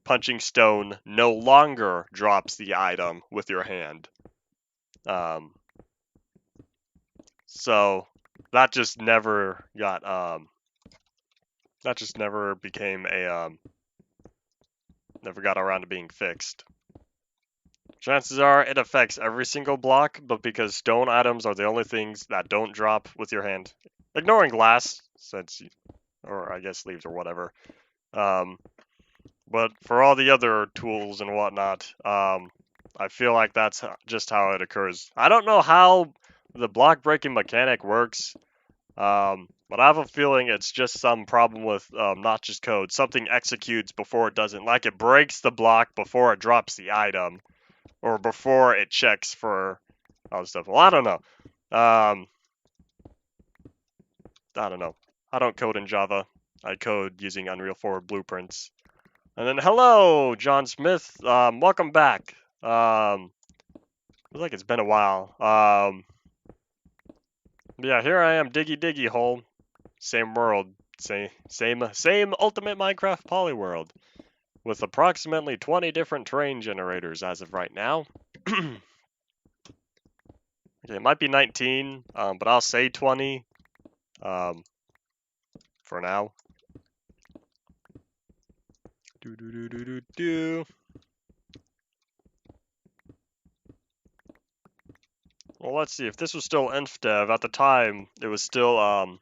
punching stone no longer drops the item with your hand. So that just never got that just never became a never got around to being fixed. Chances are it affects every single block, but because stone items are the only things that don't drop with your hand, ignoring glass, or I guess leaves or whatever. But for all the other tools and whatnot, I feel like that's just how it occurs. I don't know how the block breaking mechanic works, but I have a feeling it's just some problem with not just code. Something executes before it doesn't, like it breaks the block before it drops the item, or before it checks for other stuff. Well, I don't know. I don't know. I don't code in Java. I code using Unreal 4 blueprints. And then, hello, John Smith. Welcome back. Feels like it's been a while. Yeah, here I am, diggy hole. Same world, same ultimate Minecraft Polyworld, with approximately 20 different terrain generators as of right now. Okay, it might be 19, but I'll say 20 for now. Well, let's see. If this was still Infdev at the time, it was still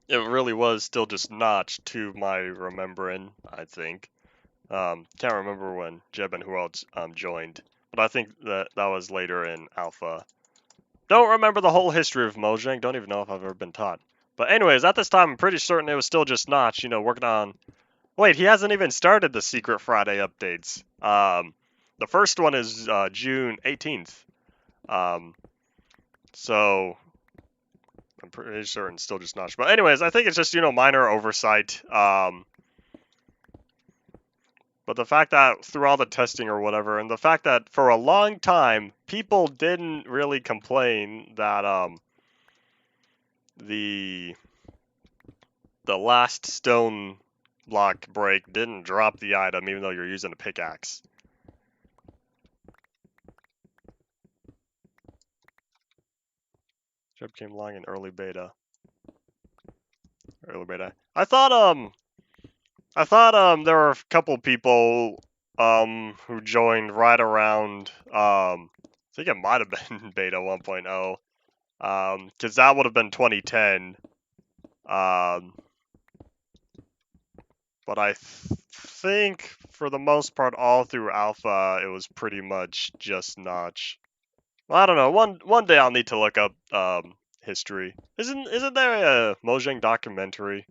it really was still just notched to my remembering. I think. Can't remember when Jeb and who else joined, but I think that was later in Alpha. Don't remember the whole history of Mojang. Don't even know if I've ever been taught. But anyways, at this time, I'm pretty certain it was still just notch. Working on. Wait, he hasn't even started the Secret Friday updates. The first one is June 18th. So I'm pretty certain it's still just notch. But anyways, I think it's just minor oversight. But the fact that through all the testing or whatever, and the fact that for a long time people didn't really complain that the last stone block break didn't drop the item even though you're using a pickaxe. Jeb came along in early beta. I thought there were a couple people who joined right around I think it might have been beta 1.0 because that would have been 2010. But I think for the most part all through alpha it was pretty much just notch. Well, I don't know. One day I'll need to look up history. Isn't there a Mojang documentary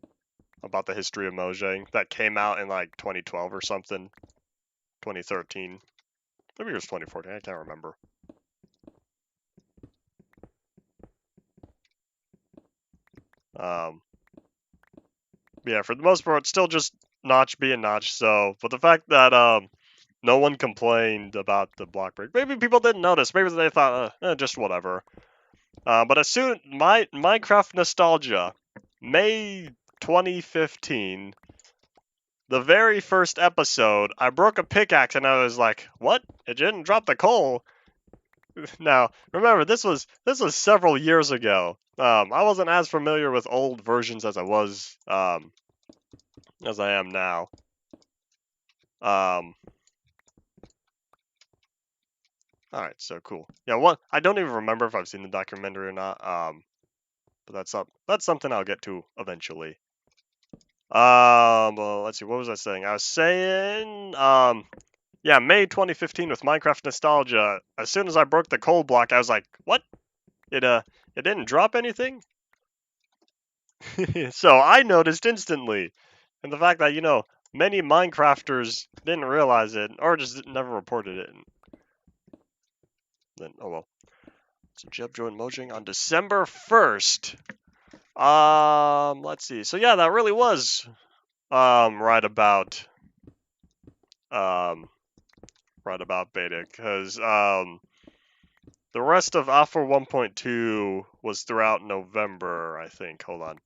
about the history of Mojang that came out in like 2012 or something? 2013. Maybe it was 2014. I can't remember. Yeah, for the most part, still just notch being notch. So, but the fact that no one complained about the block break, maybe people didn't notice. Maybe they thought, just whatever. But as soon Minecraft nostalgia, May 2015, the very first episode, I broke a pickaxe and I was like, "What? It didn't drop the coal." Now, remember, this was several years ago. I wasn't as familiar with old versions as I was as I am now. All right, so cool. Yeah, I don't even remember if I've seen the documentary or not. But that's something I'll get to eventually. Well, let's see. What was I saying? I was saying, yeah, May 2015 with Minecraft nostalgia. As soon as I broke the coal block, I was like, "What? It didn't drop anything?" So I noticed instantly, and the fact that many Minecrafters didn't realize it, or just never reported it. Then, oh well. So Jeb joined Mojang on December 1st. Let's see. So yeah, that really was right about beta, because the rest of Alpha 1.2 was throughout November, I think. Hold on.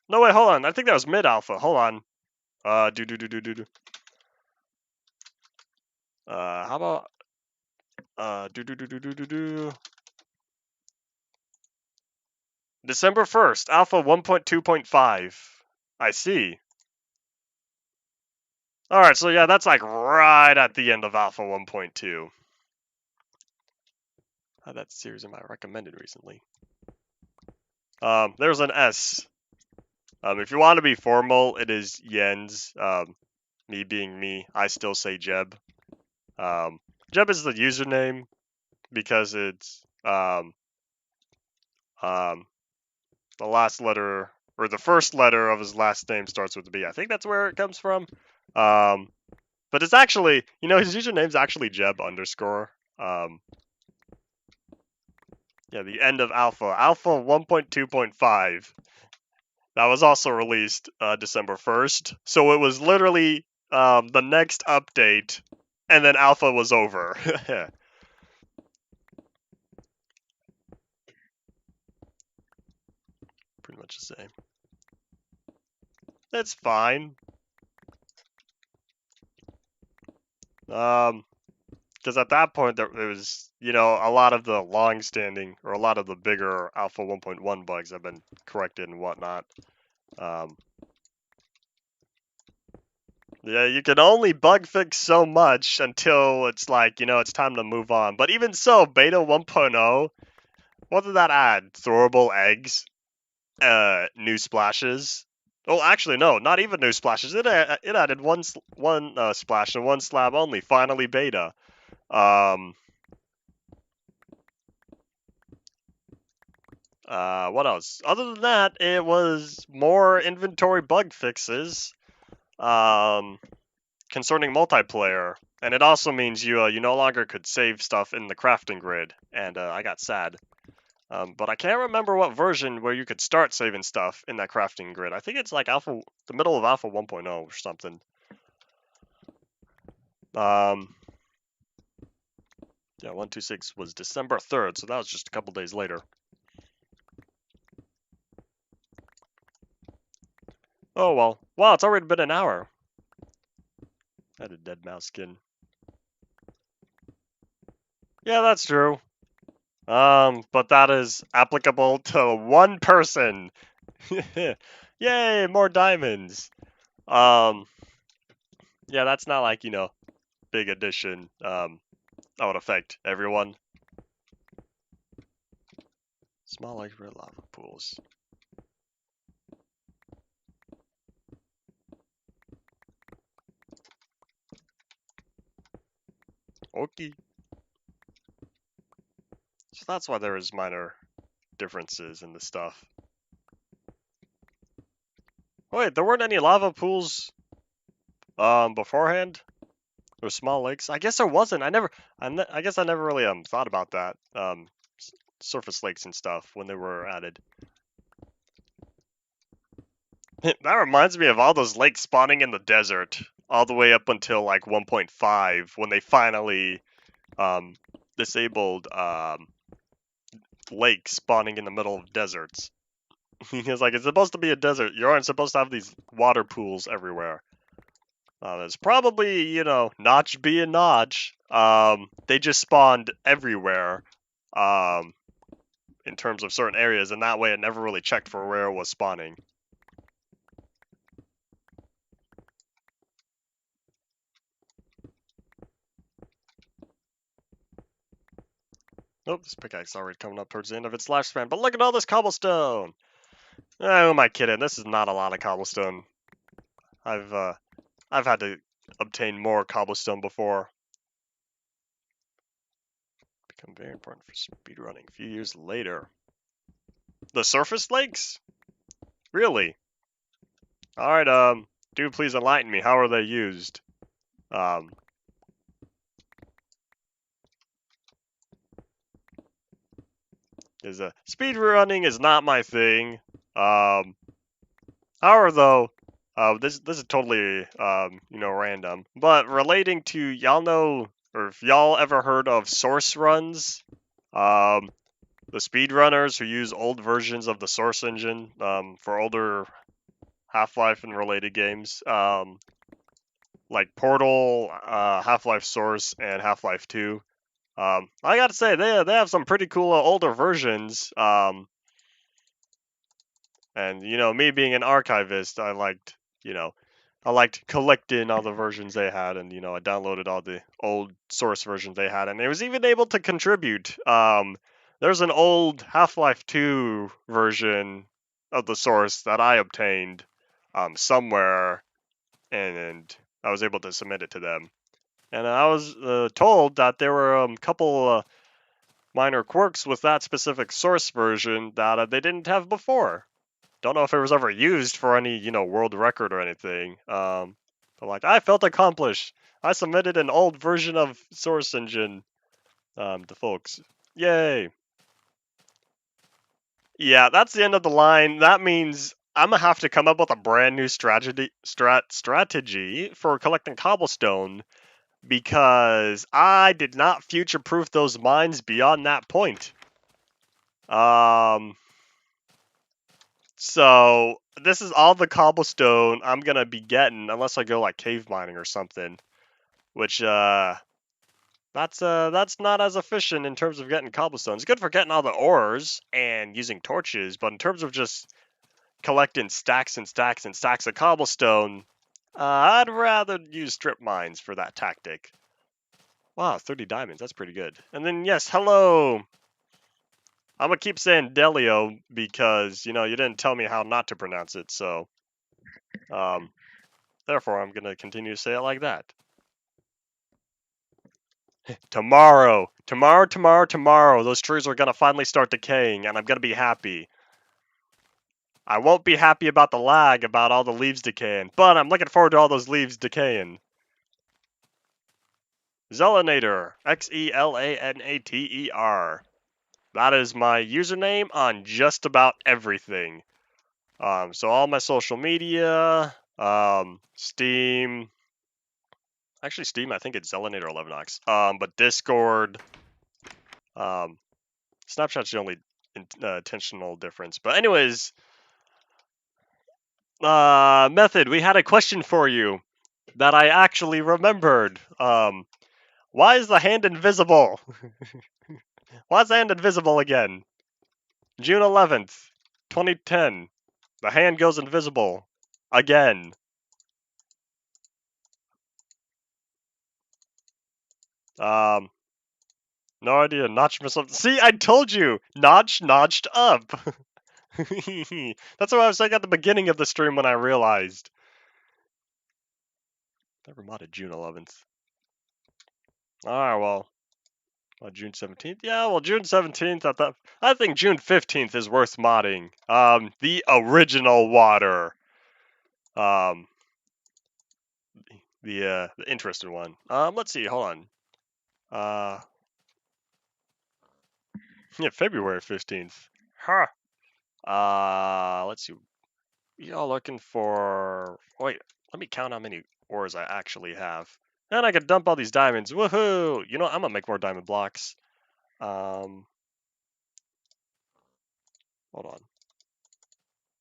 No, wait, hold on. I think that was mid-alpha. Hold on. How about December 1st, Alpha 1.2.5. I see. All right, so yeah, that's like right at the end of Alpha 1.2. Had that series in my recommended recently. There's an S. If you want to be formal, it is Jens. Me being me, I still say Jeb. Jeb is the username because it's the last letter or the first letter of his last name starts with a B. I think that's where it comes from. But it's actually, his username's actually Jeb underscore. Yeah, the end of Alpha 1.2.5. That was also released December 1st. So it was literally the next update, and then Alpha was over. Pretty much the same. It's fine. Because at that point, there was, a lot of the long-standing, or a lot of the bigger Alpha 1.1 bugs have been corrected and whatnot. Yeah, you can only bug fix so much until it's like, it's time to move on. But even so, Beta 1.0, what did that add? Throwable eggs? New splashes? Oh, actually, no, not even new splashes. It added one splash and one slab only. Finally, beta. What else? Other than that, it was more inventory bug fixes. Concerning multiplayer, and it also means you no longer could save stuff in the crafting grid, and I got sad. But I can't remember what version where you could start saving stuff in that crafting grid. I think it's like the middle of Alpha 1.0 or something. Yeah, 126 was December 3rd, so that was just a couple days later. Oh well. Wow, it's already been an hour. I had a dead mouse skin. Yeah, that's true. But that is applicable to one person. Yay, more diamonds. Yeah, that's not like, big addition. That would affect everyone. Small like red lava pools. Okay. So that's why there is minor differences in the stuff. Wait, there weren't any lava pools beforehand? Or small lakes? I guess there wasn't. I guess I never really thought about that. Surface lakes and stuff when they were added. That reminds me of all those lakes spawning in the desert, all the way up until like 1.5 when they finally disabled lakes spawning in the middle of deserts. Because like it's supposed to be a desert, you aren't supposed to have these water pools everywhere. It's probably Notch being Notch. They just spawned everywhere. In terms of certain areas, and that way it never really checked for where it was spawning. Nope, this pickaxe already coming up towards the end of its lifespan, but look at all this cobblestone! Oh, who am I kidding? This is not a lot of cobblestone. I've had to obtain more cobblestone before. Become very important for speedrunning a few years later. The surface lakes? Really? Alright, Do please enlighten me. How are they used? Is speed running is not my thing. However, though, this is totally random, but relating to y'all know, or if y'all ever heard of source runs, the speedrunners who use old versions of the source engine for older Half-Life and related games, like Portal, Half-Life Source, and Half-Life 2. I gotta say, they have some pretty cool older versions. And me being an archivist, I liked collecting all the versions they had, and I downloaded all the old source versions they had, and it was even able to contribute. There's an old Half-Life 2 version of the source that I obtained somewhere, and I was able to submit it to them. And I was told that there were a couple minor quirks with that specific source version that they didn't have before. Don't know if it was ever used for any, world record or anything. But like, I felt accomplished. I submitted an old version of Source Engine to folks. Yay! Yeah, that's the end of the line. That means I'm gonna have to come up with a brand new strategy for collecting cobblestone because I did not future-proof those mines beyond that point. So this is all the cobblestone I'm gonna be getting unless I go like cave mining or something, which that's not as efficient in terms of getting cobblestone. It's good for getting all the ores and using torches, but in terms of just collecting stacks and stacks and stacks of cobblestone, I'd rather use strip mines for that tactic. Wow, 30 diamonds, that's pretty good. And then yes, hello. I'm gonna keep saying Delio because you didn't tell me how not to pronounce it, so therefore I'm gonna continue to say it like that. Tomorrow, those trees are gonna finally start decaying, and I'm gonna be happy. I won't be happy about the lag about all the leaves decaying, but I'm looking forward to all those leaves decaying. Xelanator, Xelanater. That is my username on just about everything. So all my social media, Steam. Actually, Steam, I think it's Xelanator 11ox. But Discord, Snapchat's the only intentional difference. But anyways, Method, we had a question for you that I actually remembered. Why is the hand invisible? Why is the hand invisible again? June 11th, 2010. The hand goes invisible. Again. No idea. Notch myself. See, I told you! Notched up! That's what I was saying at the beginning of the stream when I realized. Never modded June 11th. Alright, well. June 17th? Yeah, well, June 17th, I think June 15th is worth modding. The original water. The interesting one. Let's see, hold on. Yeah, February 15th. Huh. Let's see. Y'all looking for... Wait, let me count how many ores I actually have. And I can dump all these diamonds. Woohoo! I'm gonna make more diamond blocks. Hold on.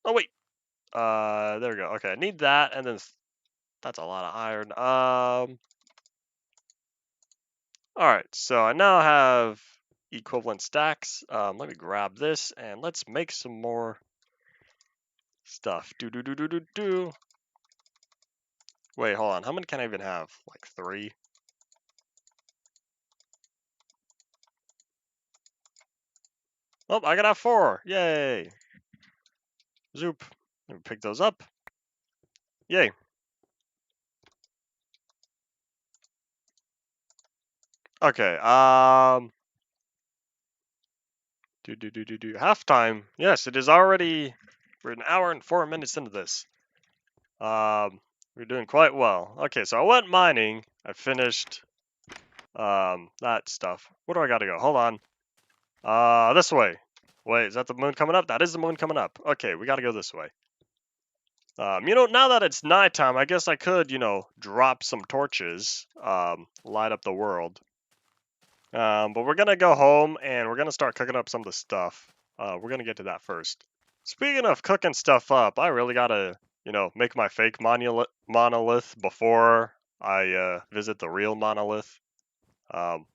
Oh, wait. There we go. Okay, I need that, and then that's a lot of iron. Alright, so I now have equivalent stacks. Let me grab this, and let's make some more stuff. Do. Wait, hold on. How many can I even have? Like 3? Oh, I gotta have 4. Yay! Zoop. Let me pick those up. Yay. Okay, halftime. Yes, it is already... We're an hour and 4 minutes into this. We're doing quite well. Okay, so I went mining. I finished that stuff. Where do I gotta go? Hold on. This way. Wait, is that the moon coming up? That is the moon coming up. Okay, we gotta go this way. Now that it's nighttime, I guess I could, drop some torches, light up the world. But we're gonna go home and we're gonna start cooking up some of the stuff. We're gonna get to that first. Speaking of cooking stuff up, I really gotta, make my fake monolith before I visit the real monolith. Um,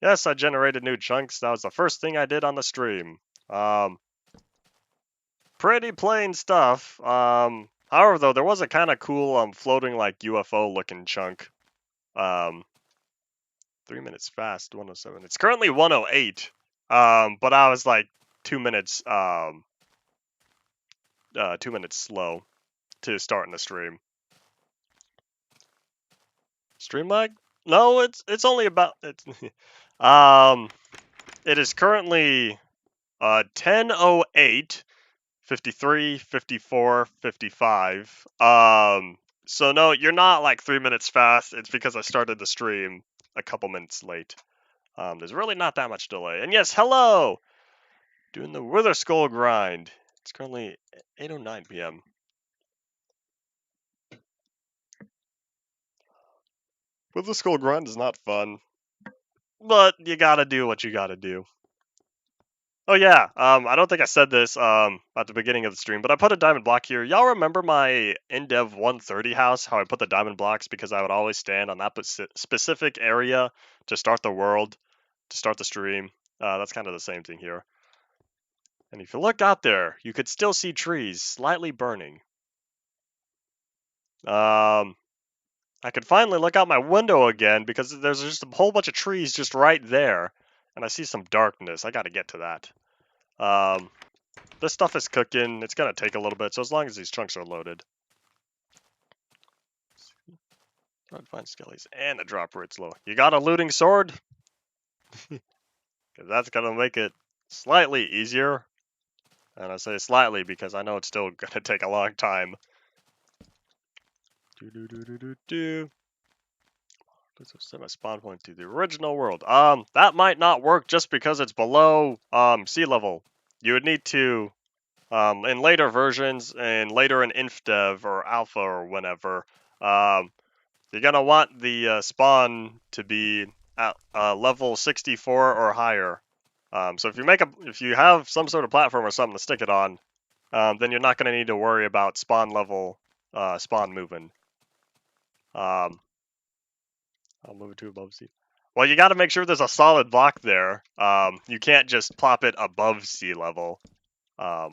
yes, I generated new chunks. That was the first thing I did on the stream. Pretty plain stuff. However, though, there was a kind of cool floating like UFO looking chunk. 3 minutes fast, 107. It's currently 108. But I was like 2 minutes 2 minutes slow to starting the stream. Stream lag? No, it's only about it is currently 10:08, 53, 54, 55. So no, you're not like 3 minutes fast. It's because I started the stream a couple minutes late. There's really not that much delay. And yes, hello! Doing the Wither Skull grind. It's currently 8:09 p.m. Wither Skull grind is not fun, but you gotta do what you gotta do. Oh yeah, I don't think I said this at the beginning of the stream, but I put a diamond block here. Y'all remember my Infdev 130 house? How I put the diamond blocks because I would always stand on that specific area to start the world, to start the stream. That's kind of the same thing here. And if you look out there, you could still see trees slightly burning. I could finally look out my window again because there's just a whole bunch of trees just right there, and I see some darkness. I got to get to that. This stuff is cooking. It's gonna take a little bit, so as long as these chunks are loaded. Try to find skellies and a drop where it's low. You got a looting sword? Because that's gonna make it slightly easier. And I say slightly because I know it's still gonna take a long time. Let's set my spawn point to the original world. That might not work just because it's below sea level. You would need to in later versions and later in Infdev or Alpha or whenever, you're gonna want the spawn to be at level 64 or higher. So if you have some sort of platform or something to stick it on, then you're not gonna need to worry about spawn level spawn moving. I'll move it to above sea. Well, you got to make sure there's a solid block there. You can't just plop it above sea level. That's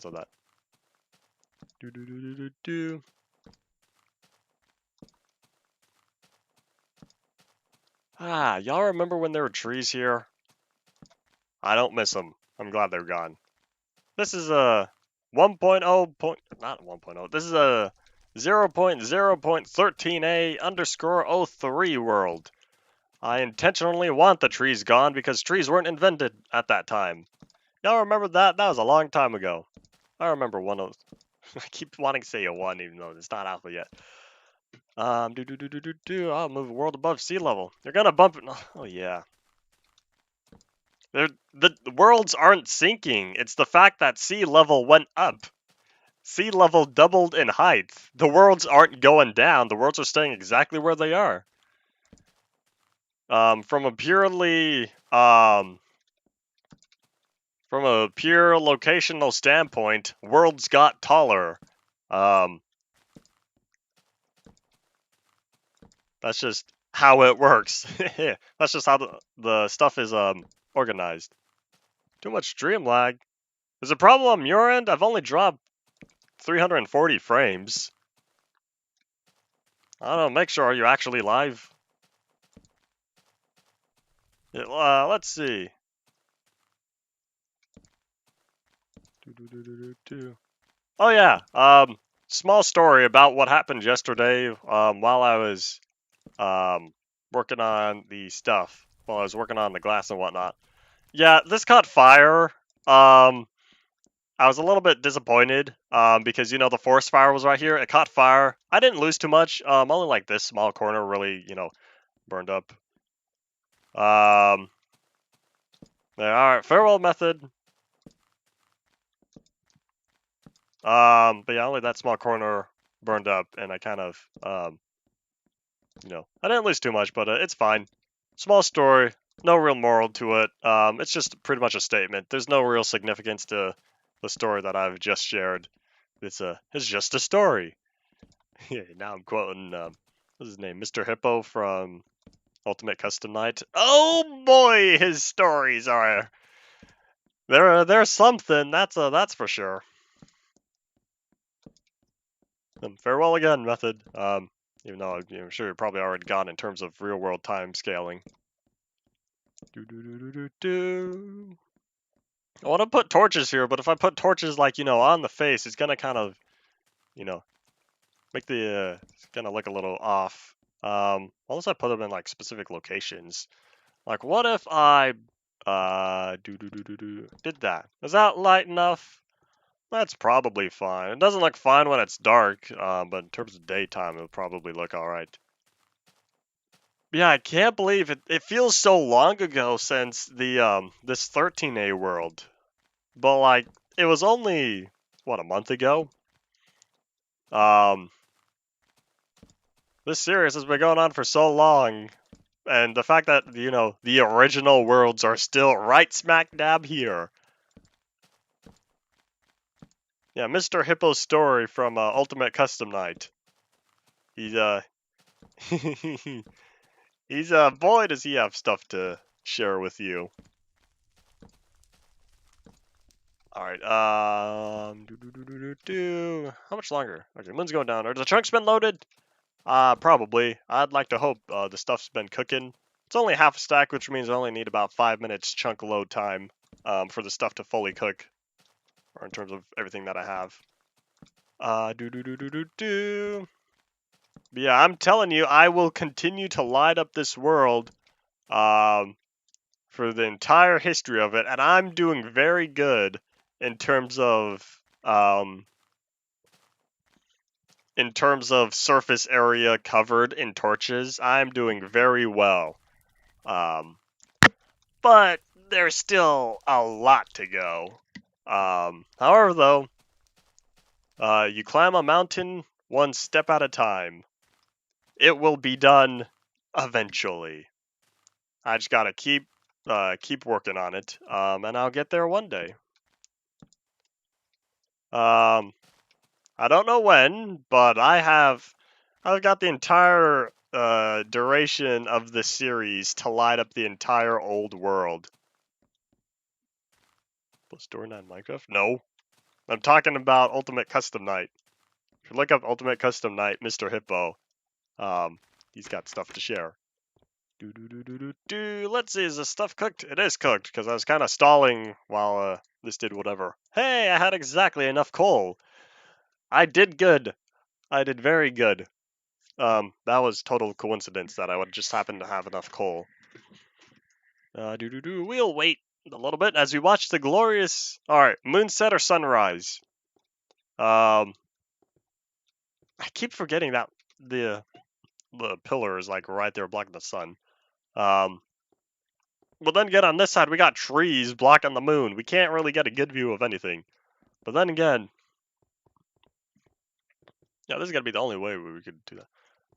what that. Y'all remember when there were trees here? I don't miss them. I'm glad they're gone. This is a 1.0 not 1.0. This is a 0.0.13a_03 world. I intentionally want the trees gone because trees weren't invented at that time. Y'all remember that? That was a long time ago. I remember one of. I keep wanting to say a 1 even though it's not alpha yet. I'll move a world above sea level. They're gonna bump it. Oh yeah. The worlds aren't sinking. It's the fact that sea level went up. Sea level doubled in height. The worlds aren't going down. The worlds are staying exactly where they are. From a pure locational standpoint, worlds got taller. That's just how it works. That's just how the stuff is organized. Too much stream lag. There's a problem on your end? I've only dropped 340 frames. I don't know, make sure, are you actually live? Yeah, let's see. Oh yeah, small story about what happened yesterday while I was working on the stuff, while I was working on the glass and whatnot. Yeah, this caught fire. I was a little bit disappointed because the forest fire was right here. It caught fire. I didn't lose too much. Only like this small corner really burned up. Yeah, all right, farewell method. But yeah, only that small corner burned up, and I kind of I didn't lose too much, but it's fine. Small story, no real moral to it. It's just pretty much a statement. There's no real significance to the story that I've just shared. It's just a story. Yeah, now I'm quoting what's his name, Mr. Hippo from Ultimate Custom Night. Oh boy, his stories are they're something. That's for sure. Farewell again, method. Even though I'm sure you're probably already gone in terms of real world time scaling. I want to put torches here, but if I put torches like on the face, it's gonna kind of make it's gonna look a little off. Unless I put them in like specific locations. Like what if I did that? Is that light enough? That's probably fine. It doesn't look fine when it's dark, but in terms of daytime, it'll probably look all right. Yeah, I can't believe it. It feels so long ago since the this 13A world, but like it was only what, a month ago. Um, this series has been going on for so long, and the fact that the original worlds are still right smack dab here. Yeah, Mr. Hippo's story from Ultimate Custom Night. He's he's boy does he have stuff to share with you. All right. How much longer? Okay, moon's going down. Are the chunks been loaded? Probably. I'd like to hope the stuff's been cooking. It's only half a stack, which means I only need about 5 minutes chunk load time for the stuff to fully cook, or in terms of everything that I have. But yeah, I'm telling you, I will continue to light up this world for the entire history of it, and I'm doing very good in terms of surface area covered in torches. I'm doing very well. But there's still a lot to go. However, though, you climb a mountain one step at a time. It will be done eventually. I just gotta keep working on it, and I'll get there one day. I don't know when, but I've got the entire duration of the series to light up the entire old world. Story 9 Minecraft? No. I'm talking about Ultimate Custom Night. If you look up Ultimate Custom Night, Mr. Hippo, he's got stuff to share. Let's see, is the stuff cooked? It is cooked, because I was kind of stalling while this did whatever. Hey, I had exactly enough coal. I did good. I did very good. That was total coincidence that I would just happen to have enough coal. We'll wait a little bit as we watch the glorious... Alright, moonset or sunrise? I keep forgetting that the pillar is like right there blocking the sun. But then again, on this side, we got trees blocking the moon. We can't really get a good view of anything. But then again, yeah, this is gonna be the only way we could do that.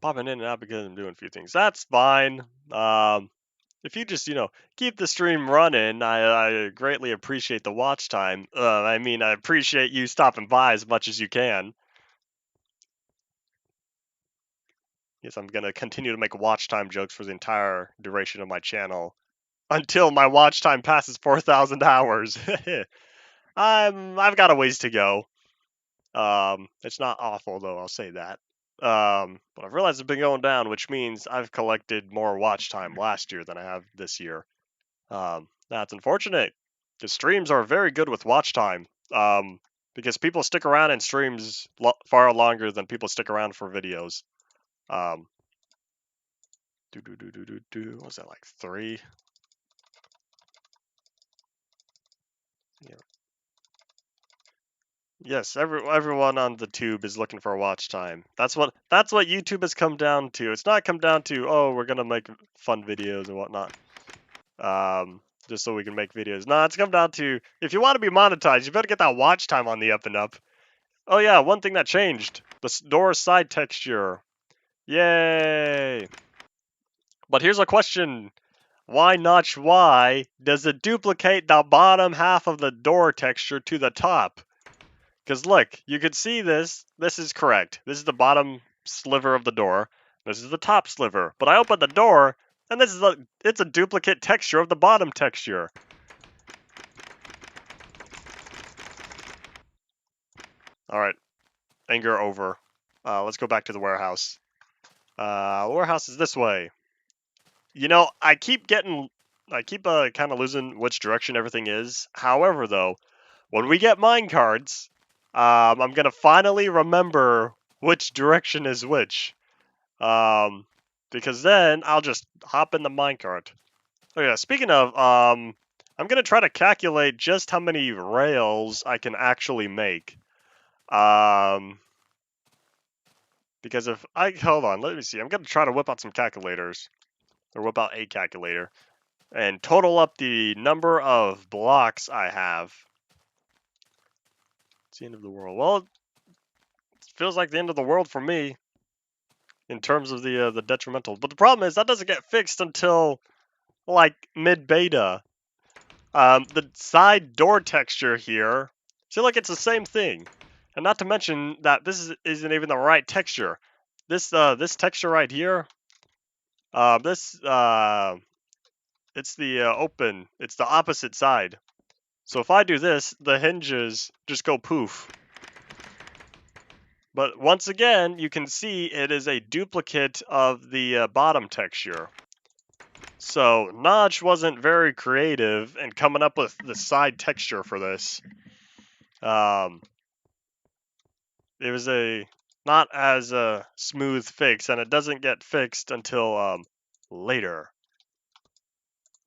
Popping in and out because I'm doing a few things. That's fine. If you just, keep the stream running, I greatly appreciate the watch time. I mean, I appreciate you stopping by as much as you can. Yes, I'm gonna continue to make watch time jokes for the entire duration of my channel until my watch time passes 4,000 hours. I've got a ways to go. It's not awful though, I'll say that. But I've realized it's been going down, which means I've collected more watch time last year than I have this year. That's unfortunate. The streams are very good with watch time. Because people stick around in streams far longer than people stick around for videos. What was that, like 3? Yeah. Yes, everyone on the tube is looking for watch time. That's what YouTube has come down to. It's not come down to, oh, we're gonna make fun videos and whatnot. Just so we can make videos. No, it's come down to, if you want to be monetized, you better get that watch time on the up and up. Oh yeah, one thing that changed, the door side texture. Yay! But here's a question. Why notch Y does it duplicate the bottom half of the door texture to the top? Because look, you can see this. This is correct. This is the bottom sliver of the door. This is the top sliver. But I open the door, and it's a duplicate texture of the bottom texture. All right, anger over. Let's go back to the warehouse. The warehouse is this way. You know, I keep kind of losing which direction everything is. However, though, when we get mine cards, I'm gonna finally remember which direction is which. Because then I'll just hop in the minecart. Oh yeah, speaking of, I'm gonna try to calculate just how many rails I can actually make. Because if I, hold on, let me see. I'm gonna try to whip out some calculators, or whip out a calculator, and total up the number of blocks I have. It's the end of the world. Well, it feels like the end of the world for me in terms of the detrimental. But the problem is that doesn't get fixed until like mid beta. The side door texture here, see, like it's the same thing, and not to mention that isn't even the right texture. This texture right here, it's the open. It's the opposite side. So if I do this, the hinges just go poof. But once again, you can see it is a duplicate of the bottom texture. So Notch wasn't very creative in coming up with the side texture for this. It was a not as a smooth fix, and it doesn't get fixed until later.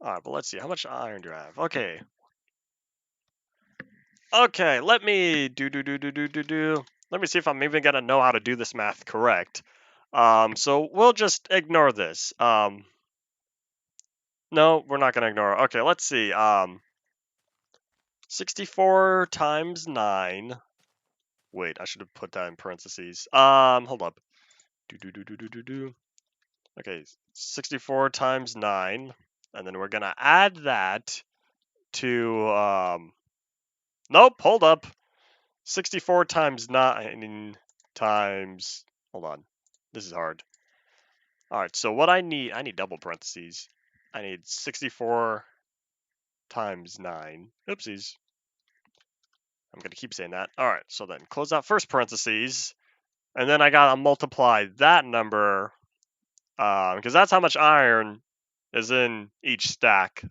All right, but let's see, how much iron do I have? Okay. Okay, let me do. Let me see if I'm even gonna know how to do this math correct. So we'll just ignore this. No, we're not gonna ignore it. Okay, let's see. 64 times 9. Wait, I should have put that in parentheses. Hold up. Do. Okay, 64 times 9, and then we're gonna add that to nope, hold up. 64 times 9 times, hold on. This is hard. All right, so what I need double parentheses. I need 64 times 9. Oopsies. I'm going to keep saying that. All right, so then close out first parentheses, and then I got to multiply that number, because that's how much iron is in each stack.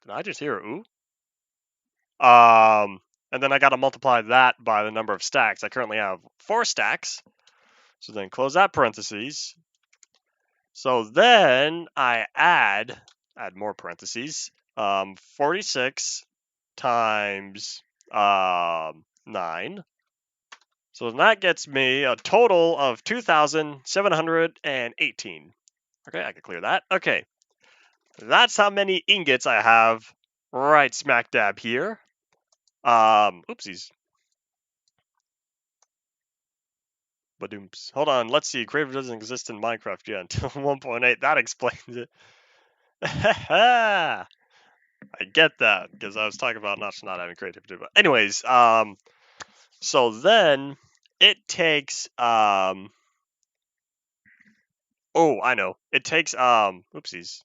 Did I just hear ooh? And then I got to multiply that by the number of stacks. I currently have 4 stacks. So then close that parentheses. So then I add more parentheses. 46 times 9. So that gets me a total of 2,718. Okay, I can clear that. Okay, that's how many ingots I have right smack dab here. Oopsies. Badoomps. Hold on, let's see. Creative doesn't exist in Minecraft yet until 1.8. That explains it. I get that, because I was talking about not having creativity. But anyways, so then it takes oh, I know. It takes oopsies.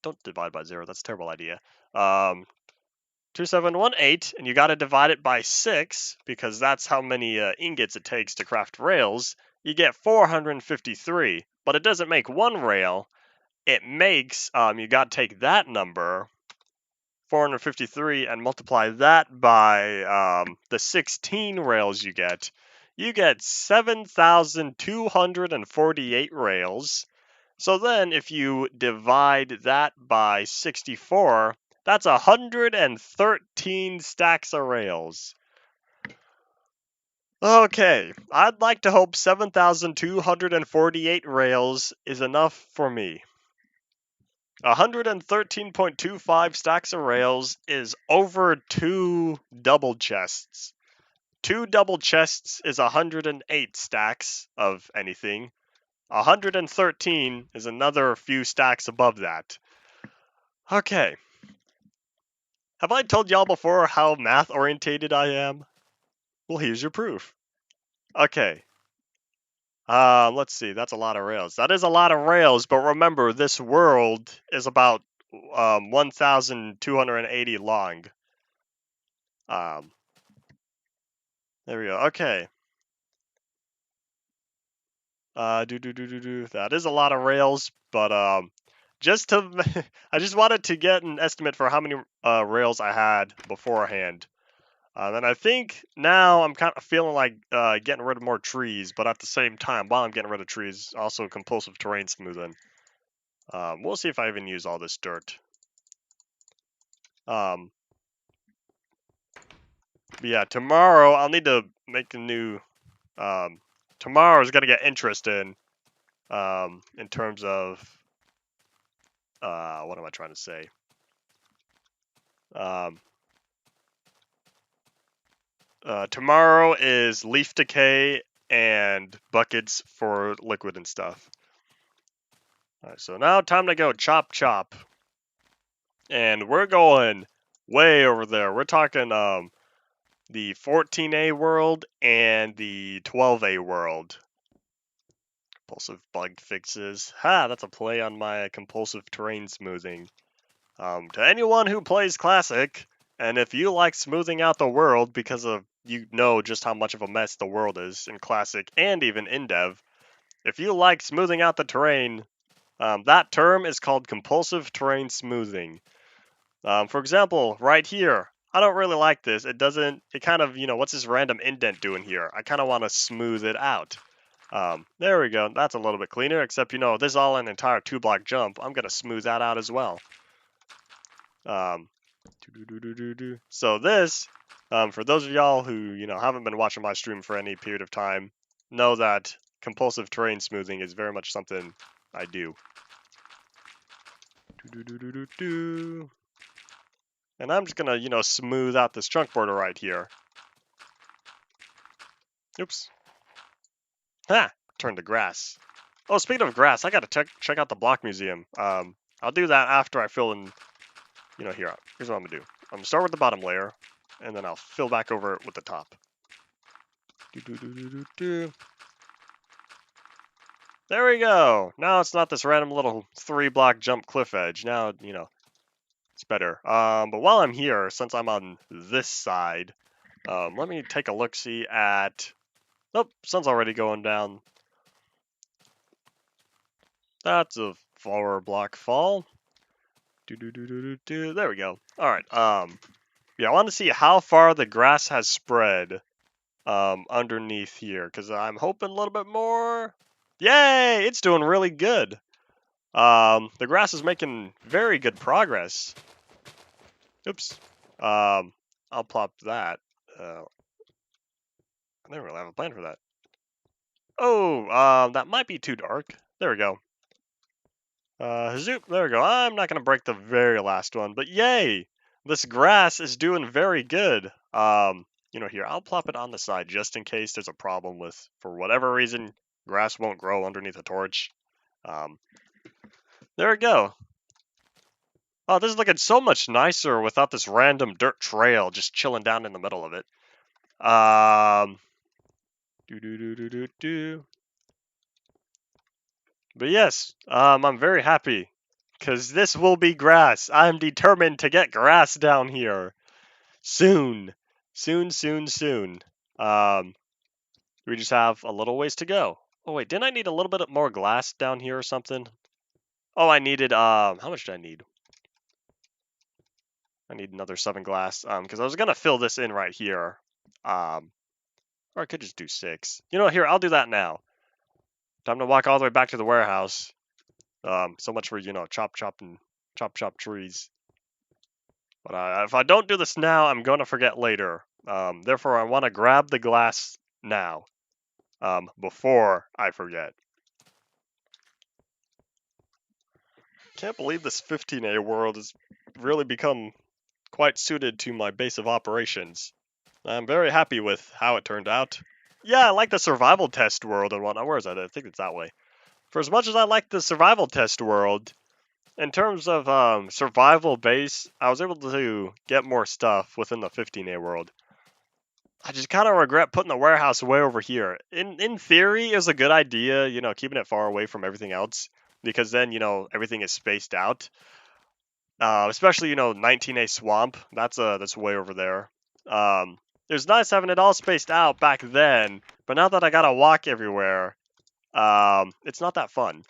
Don't divide by 0. That's a terrible idea. 2718, and you got to divide it by 6 because that's how many ingots it takes to craft rails. You get 453, but it doesn't make one rail. It makes you got to take that number 453 and multiply that by the 16 rails you get. You get 7,248 rails. So then if you divide that by 64, That's 113 stacks of rails. Okay, I'd like to hope 7,248 rails is enough for me. 113.25 stacks of rails is over 2 double chests. 2 double chests is 108 stacks of anything. 113 is another few stacks above that. Okay. Have I told y'all before how math orientated I am? Well, here's your proof. Okay. Let's see. That's a lot of rails. That is a lot of rails, but remember, this world is about 1,280 long. There we go. Okay. That is a lot of rails, but just to, I just wanted to get an estimate for how many rails I had beforehand. And I think now I'm kind of feeling like getting rid of more trees, but at the same time, while I'm getting rid of trees, also compulsive terrain smoothing. We'll see if I even use all this dirt. But yeah, tomorrow I'll need to make a new. Tomorrow is gonna get interesting. In terms of what am I trying to say? Tomorrow is leaf decay and buckets for liquid and stuff. Alright, so now time to go chop chop. And we're going way over there. We're talking the 14A world and the 12A world. Compulsive bug fixes. Ha, that's a play on my compulsive terrain smoothing. To anyone who plays Classic, and if you like smoothing out the world because of you know just how much of a mess the world is in Classic and even Infdev, if you like smoothing out the terrain, that term is called compulsive terrain smoothing. For example, right here, I don't really like this. It kind of, what's this random indent doing here? I kind of want to smooth it out. There we go. That's a little bit cleaner, except, this is all an entire 2-block jump. I'm going to smooth that out as well. So this, for those of y'all who, haven't been watching my stream for any period of time, know that compulsive terrain smoothing is very much something I do. And I'm just gonna, smooth out this chunk border right here. Oops. Ha! Turned to grass. Oh, speaking of grass, I gotta check out the block museum. I'll do that after I fill in, here. Here's what I'm gonna do. I'm gonna start with the bottom layer, and then I'll fill back over it with the top. There we go. Now it's not this random little 3-block jump cliff edge. Now, it's better. But while I'm here, since I'm on this side, let me take a look-see at... Nope, sun's already going down. That's a 4-block fall. There we go. All right. Yeah, I want to see how far the grass has spread underneath here, because I'm hoping a little bit more. Yay! It's doing really good. The grass is making very good progress. Oops. I'll plop that. I didn't really have a plan for that. Oh, that might be too dark. There we go. Zoop, there we go. I'm not going to break the very last one, but yay! This grass is doing very good. Here, I'll plop it on the side just in case there's a problem with, for whatever reason, grass won't grow underneath a torch. There we go. Oh, this is looking so much nicer without this random dirt trail just chilling down in the middle of it. But yes, I'm very happy because this will be grass. I'm determined to get grass down here soon. Soon. We just have a little ways to go. Oh wait, didn't I need a little bit more glass down here or something? Oh, I needed, how much did I need? I need another 7 glass, because I was gonna fill this in right here. Or I could just do 6. Here, I'll do that now. Time to walk all the way back to the warehouse. So much for, chop trees. But if I don't do this now, I'm going to forget later. Therefore, I want to grab the glass now, before I forget. Can't believe this 15A world has really become quite suited to my base of operations. I'm very happy with how it turned out. Yeah, I like the survival test world and whatnot. Where is that? I think it's that way. For as much as I like the survival test world, in terms of survival base, I was able to get more stuff within the 15A world. I just kind of regret putting the warehouse way over here. In theory, it was a good idea, you know, keeping it far away from everything else, because then, you know, everything is spaced out. Especially, you know, 19A swamp. That's way over there. It was nice having it all spaced out back then, but now that I gotta walk everywhere, it's not that fun.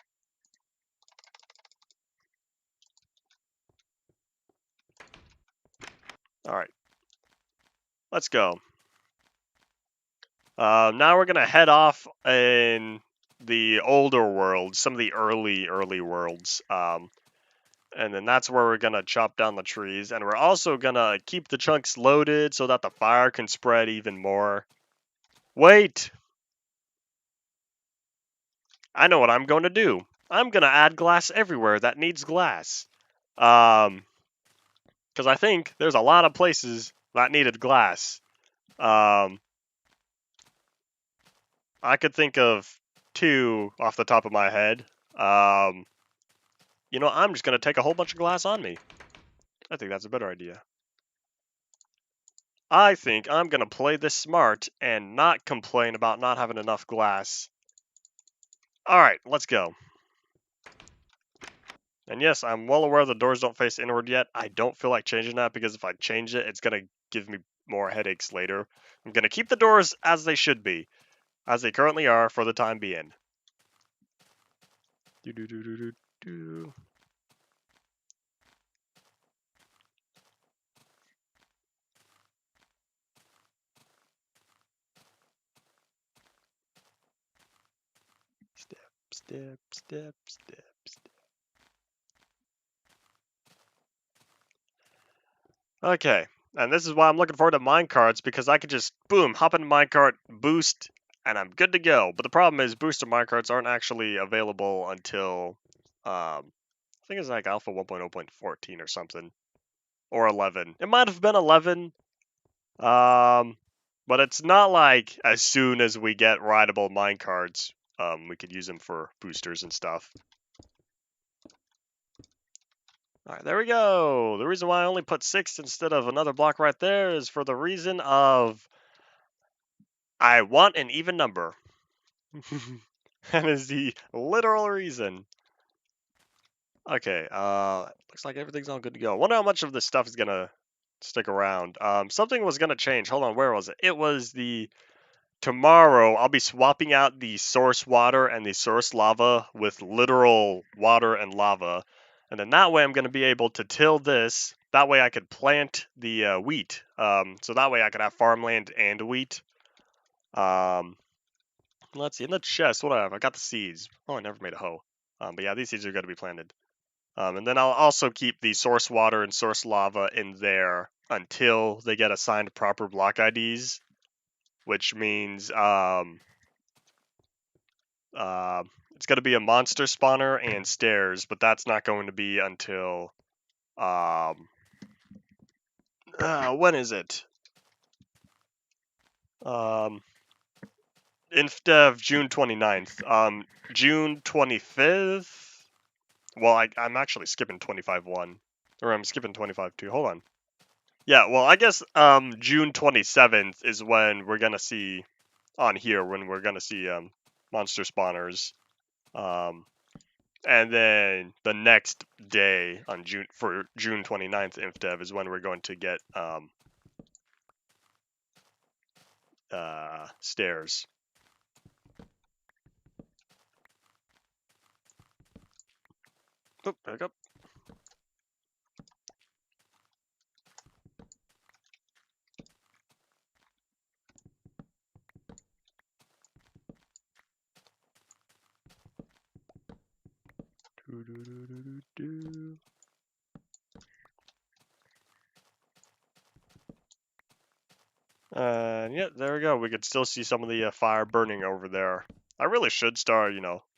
All right, let's go. Now we're gonna head off in the older worlds, some of the early worlds. And then that's where we're gonna chop down the trees, and we're also gonna keep the chunks loaded so that the fire can spread even more. Wait! I know what I'm going to do. I'm gonna add glass everywhere that needs glass. Because I think there's a lot of places that needed glass. Um, I could think of 2 off the top of my head. You know, I'm just gonna take a whole bunch of glass on me. I think that's a better idea. I think I'm gonna play this smart and not complain about not having enough glass. Alright, let's go. And yes, I'm well aware the doors don't face inward yet. I don't feel like changing that because if I change it, it's gonna give me more headaches later. I'm gonna keep the doors as they should be, as they currently are for the time being. Do do do do do do. Step, step, step, step, step. Okay, and this is why I'm looking forward to minecarts, because I could just, boom, hop in minecart, boost, and I'm good to go. But the problem is booster minecarts aren't actually available until, I think it's like Alpha 1.0.14 or something. Or 11. It might have been 11, but it's not like as soon as we get rideable minecarts, we could use them for boosters and stuff. Alright, there we go. The reason why I only put 6 instead of another block right there is for the reason of I want an even number. That is the literal reason. Okay, looks like everything's all good to go. I wonder how much of this stuff is gonna stick around. Something was gonna change. Hold on, where was it? It was the tomorrow. I'll be swapping out the source water and the source lava with literal water and lava, and then that way I'm gonna be able to till this. That way I could plant the wheat. So that way I could have farmland and wheat. Let's see, in the chest, what do I have? I got the seeds. Oh, I never made a hoe. But yeah, these seeds are going to be planted. And then I'll also keep the source water and source lava in there until they get assigned proper block IDs, which means it's going to be a monster spawner and stairs, but that's not going to be until when is it? Infdev June 29th. June 25th. Well, I'm actually skipping 25-1. Or I'm skipping 25-2. Hold on. Yeah, well, I guess June 27th is when we're going to see, on here, when we're going to see monster spawners. And then the next day on June 29th, Infdev, is when we're going to get stairs. Oh, back up. And yeah, there we go. We could still see some of the fire burning over there. I really should start,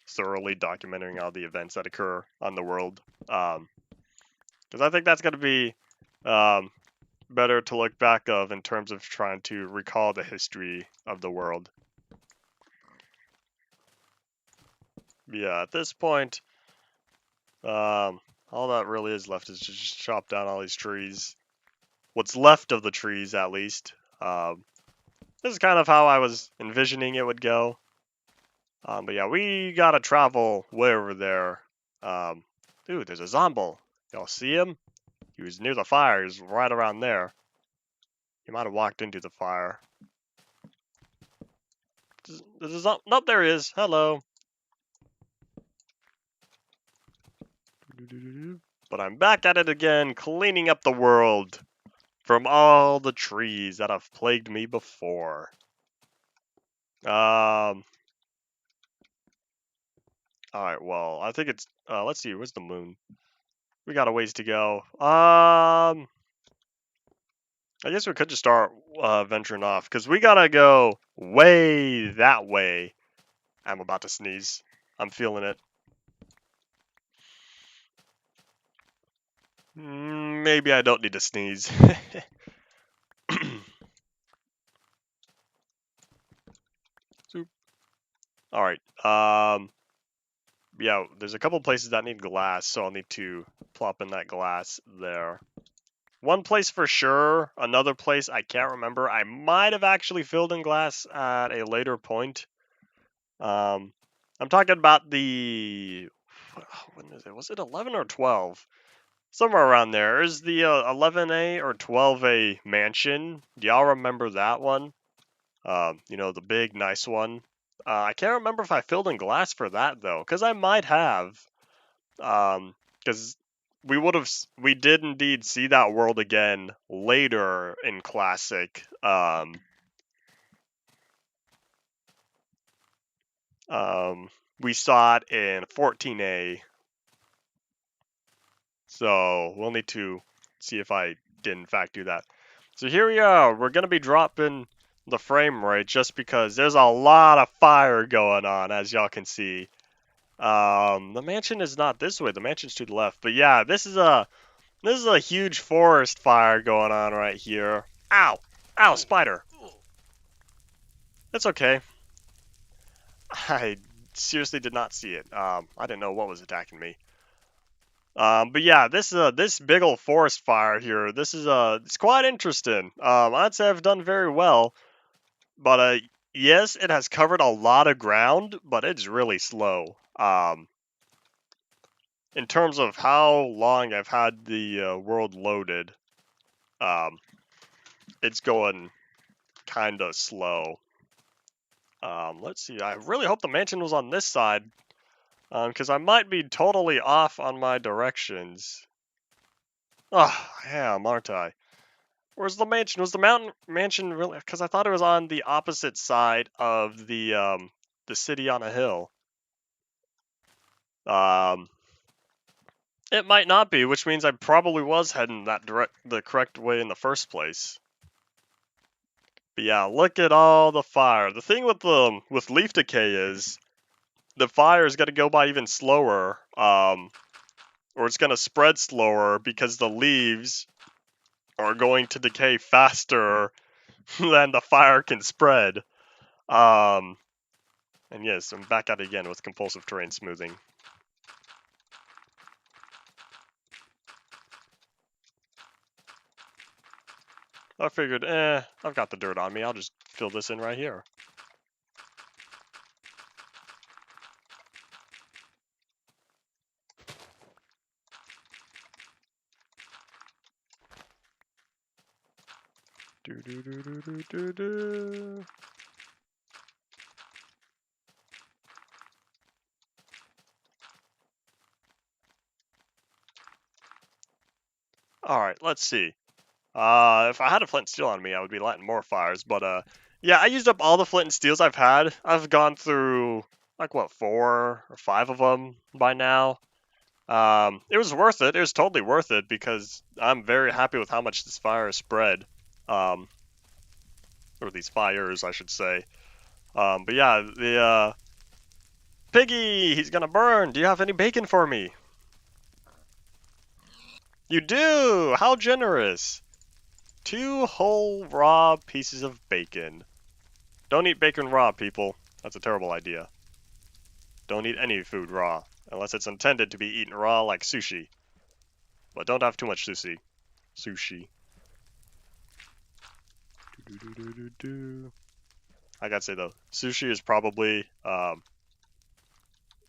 thoroughly documenting all the events that occur on the world. Because I think that's going to be um, better to look back of in terms of trying to recall the history of the world. Yeah, at this point, all that really is left is just chop down all these trees. What's left of the trees, at least. This is kind of how I was envisioning it would go. But yeah, we gotta travel way over there. Dude, there's a zombie. Y'all see him? He was near the fire. He was right around there. He might have walked into the fire. There's a zombie. Nope, there he is. Hello. But I'm back at it again, cleaning up the world from all the trees that have plagued me before. Alright, well, I think it's, let's see, where's the moon? We got a ways to go. I guess we could just start, venturing off, because we gotta go way that way. I'm about to sneeze. I'm feeling it. Maybe I don't need to sneeze. Alright, yeah, there's a couple places that need glass, so I'll need to plop in that glass there. One place for sure, another place I can't remember. I might have actually filled in glass at a later point. I'm talking about the, when is it? Was it 11 or 12? Somewhere around there. Is the 11A or 12A mansion? Do y'all remember that one? The big, nice one. I can't remember if I filled in glass for that though, because I might have. Because we did indeed see that world again later in Classic. We saw it in 14A. So we'll need to see if I did in fact do that. So here we are. We're going to be dropping the frame rate just because there's a lot of fire going on, as y'all can see. The mansion is not this way. The mansion's to the left. But yeah, this is a huge forest fire going on right here. Ow! Ow, spider! That's okay. I seriously did not see it. I didn't know what was attacking me. But yeah, this big old forest fire here. This is it's quite interesting. I'd say I've done very well, but yes, it has covered a lot of ground, but it's really slow. In terms of how long I've had the world loaded, it's going kind of slow. Let's see. I really hope the mansion was on this side, because I might be totally off on my directions. Oh, damn, aren't I? Where's the mansion? Was the mansion really? Because I thought it was on the opposite side of the city on a hill. It might not be, which means I probably was heading the correct way in the first place. But yeah, look at all the fire. The thing with leaf decay is the fire is gonna go by even slower, or it's gonna spread slower because the leaves are going to decay faster than the fire can spread. And yes, I'm back at it again with compulsive terrain smoothing. I figured, I've got the dirt on me. I'll just fill this in right here. Do do do do do do do. All right, let's see. If I had a flint and steel on me, I would be lighting more fires. But yeah, I used up all the flint and steels I've had. I've gone through like what 4 or 5 of them by now. It was worth it. It was totally worth it because I'm very happy with how much this fire has spread. or these fires, I should say. But yeah, the piggy, he's gonna burn. Do you have any bacon for me? You do. How generous. 2 whole raw pieces of bacon. Don't eat bacon raw, people. That's a terrible idea. Don't eat any food raw, unless it's intended to be eaten raw like sushi. But don't have too much sushi. I gotta say though, sushi is probably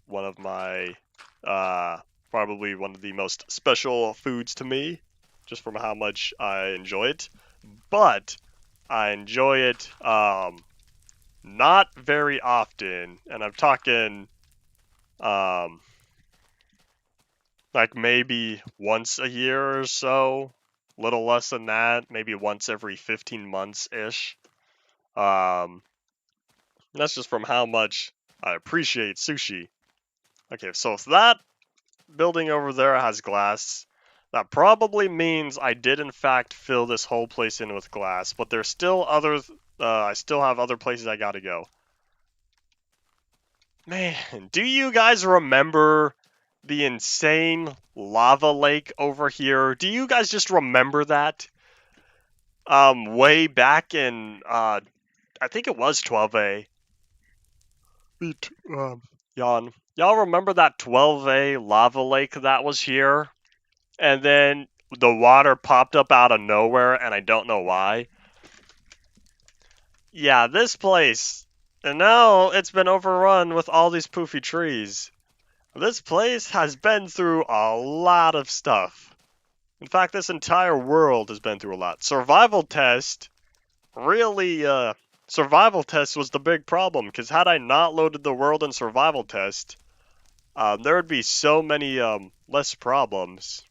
one of my probably one of the most special foods to me, just from how much I enjoy it. But I enjoy it not very often, and I'm talking like maybe once a year or so, little less than that, maybe once every 15 months ish. That's just from how much I appreciate sushi. Okay, so if that building over there has glass, that probably means I did in fact fill this whole place in with glass, but there's still other, I still have other places I gotta go. Man, do you guys remember the insane lava lake over here? Do you guys just remember that? Way back in, I think it was 12A. Y'all remember that 12A lava lake that was here? And then the water popped up out of nowhere, and I don't know why. Yeah, this place. And now it's been overrun with all these poofy trees. This place has been through a lot of stuff. In fact, this entire world has been through a lot. Survival test was the big problem, because had I not loaded the world in survival test, there would be so many less problems.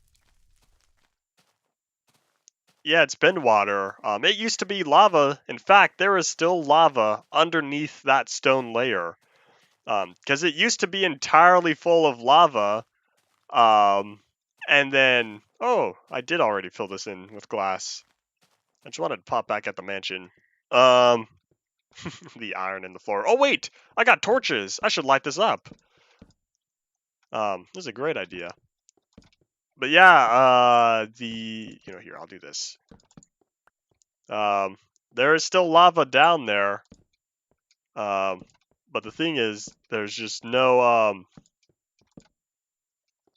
Yeah, it's been water. It used to be lava. In fact, there is still lava underneath that stone layer. Because it used to be entirely full of lava. And then, oh, I did already fill this in with glass. I just wanted to pop back at the mansion. The iron in the floor. Oh wait, I got torches. I should light this up. This is a great idea. But yeah, here, I'll do this. There is still lava down there. But the thing is, there's just no,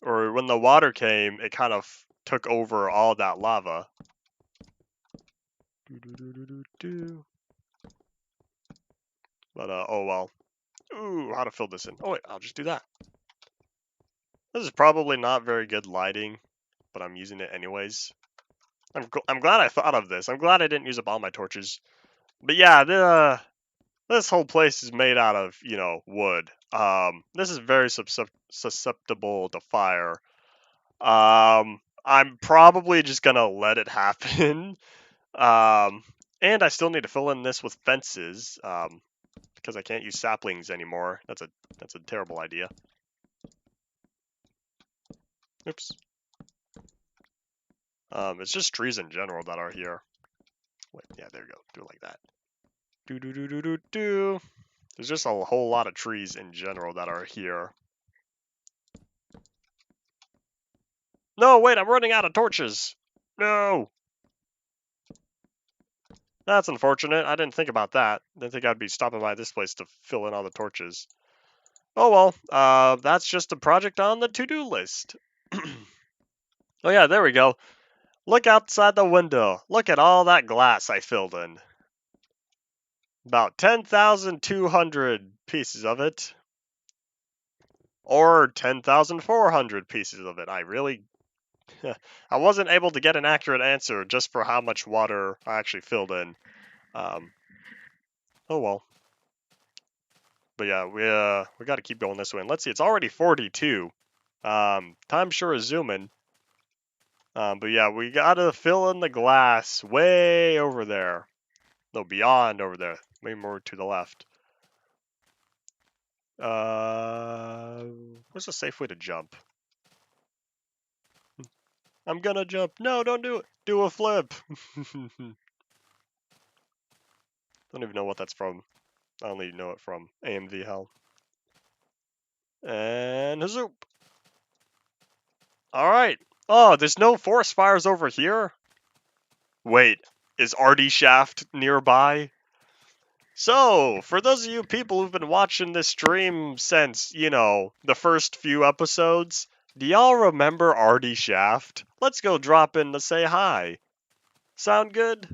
or when the water came, it kind of took over all that lava. But, oh well. Ooh, how to fill this in. Oh wait, I'll just do that. This is probably not very good lighting, but I'm using it anyways. I'm glad I thought of this. I'm glad I didn't use up all my torches. But yeah, this whole place is made out of, wood. This is very susceptible to fire. I'm probably just gonna let it happen. And I still need to fill in this with fences, because I can't use saplings anymore. That's a terrible idea. Oops. It's just trees in general that are here. Wait, yeah, there we go. Do it like that. Do. There's just a whole lot of trees in general that are here. No, wait, I'm running out of torches. No. That's unfortunate. I didn't think about that. Didn't think I'd be stopping by this place to fill in all the torches. Oh well, that's just a project on the to-do list. Oh yeah, there we go. Look outside the window. Look at all that glass I filled in. About 10,200 pieces of it. Or 10,400 pieces of it. I wasn't able to get an accurate answer just for how much water I actually filled in. Oh well. But yeah, we got to keep going this way. And let's see, it's already 42. Time sure is zooming. But yeah, we gotta fill in the glass way over there. No, beyond over there. Way more to the left. What's a safe way to jump? I'm gonna jump. No, don't do it. Do a flip. Don't even know what that's from. I only know it from AMV Hell. And Hazoop. Alright. Oh, there's no forest fires over here? Wait, is RD Shaft nearby? So, for those of you people who've been watching this stream since, you know, the first few episodes, do y'all remember RD Shaft? Let's go drop in to say hi. Sound good?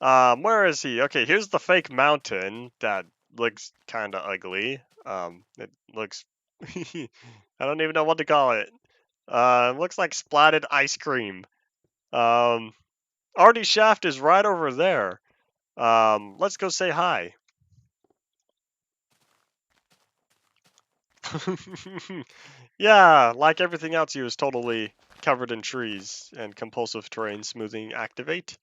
Where is he? Okay, here's the fake mountain that looks kind of ugly. It looks... I don't even know what to call it. It looks like splatted ice cream. RD Shaft is right over there. Let's go say hi. Yeah, like everything else, he was totally covered in trees and compulsive terrain smoothing activate.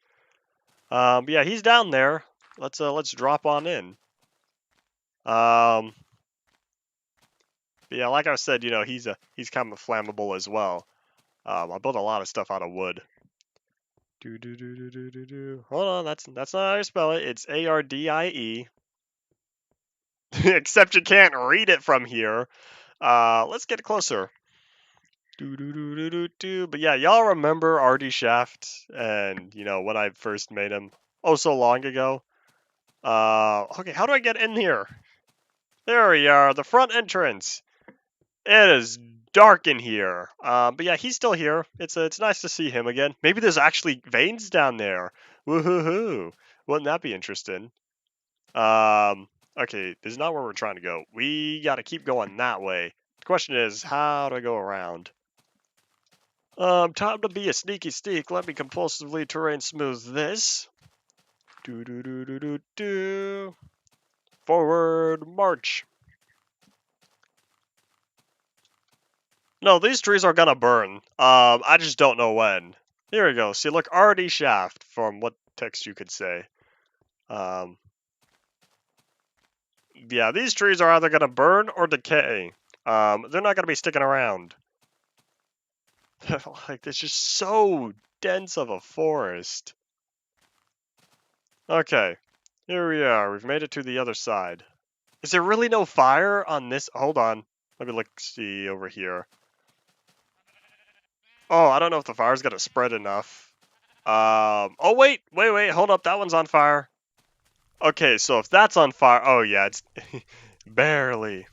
But yeah, he's down there. Let's drop on in. But yeah, like I said, you know, he's kind of flammable as well. I built a lot of stuff out of wood. Hold on, that's not how you spell it. It's ARDIE. Except you can't read it from here. Let's get closer. But yeah, y'all remember RD Shaft and, you know, when I first made him so long ago. Okay, how do I get in here? There we are, the front entrance. It is dark in here. But yeah, he's still here. It's nice to see him again. Maybe there's actually veins down there. Woohoo! Wouldn't that be interesting? Okay, this is not where we're trying to go. We gotta keep going that way. The question is, how do I go around? Time to be a sneaky sneak. Let me compulsively terrain smooth this. Do. Forward march. No, these trees are gonna burn. I just don't know when. Here we go. See, look, RD Shaft from what text you could say. Yeah, these trees are either gonna burn or decay. They're not gonna be sticking around. Like, it's just so dense of a forest. Okay, here we are. We've made it to the other side. Is there really no fire on this? Hold on. Let me see over here. Oh, I don't know if the fire's gonna spread enough. Oh, wait. Hold up. That one's on fire. Okay, so if that's on fire... Oh, yeah, it's... barely.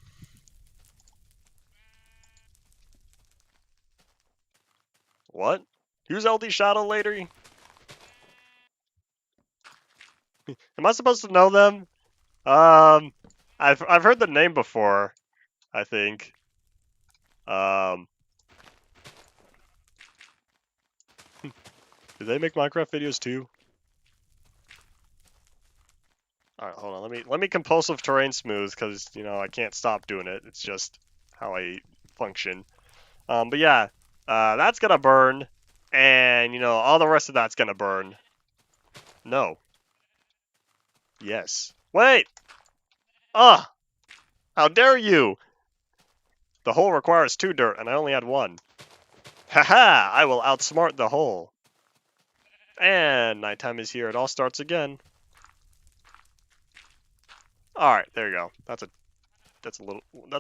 What? Who's LD Shadow Lady? Am I supposed to know them? I've heard the name before, I think. Do they make Minecraft videos too? All right, hold on. Let me compulsive terrain smooth because you know I can't stop doing it. It's just how I function. But yeah, that's gonna burn, and you know all the rest of that's gonna burn. No. Yes. Wait. Ah! How dare you! The hole requires 2 dirt, and I only had 1. Haha! I will outsmart the hole. And nighttime is here. It all starts again. All right, there you go. That's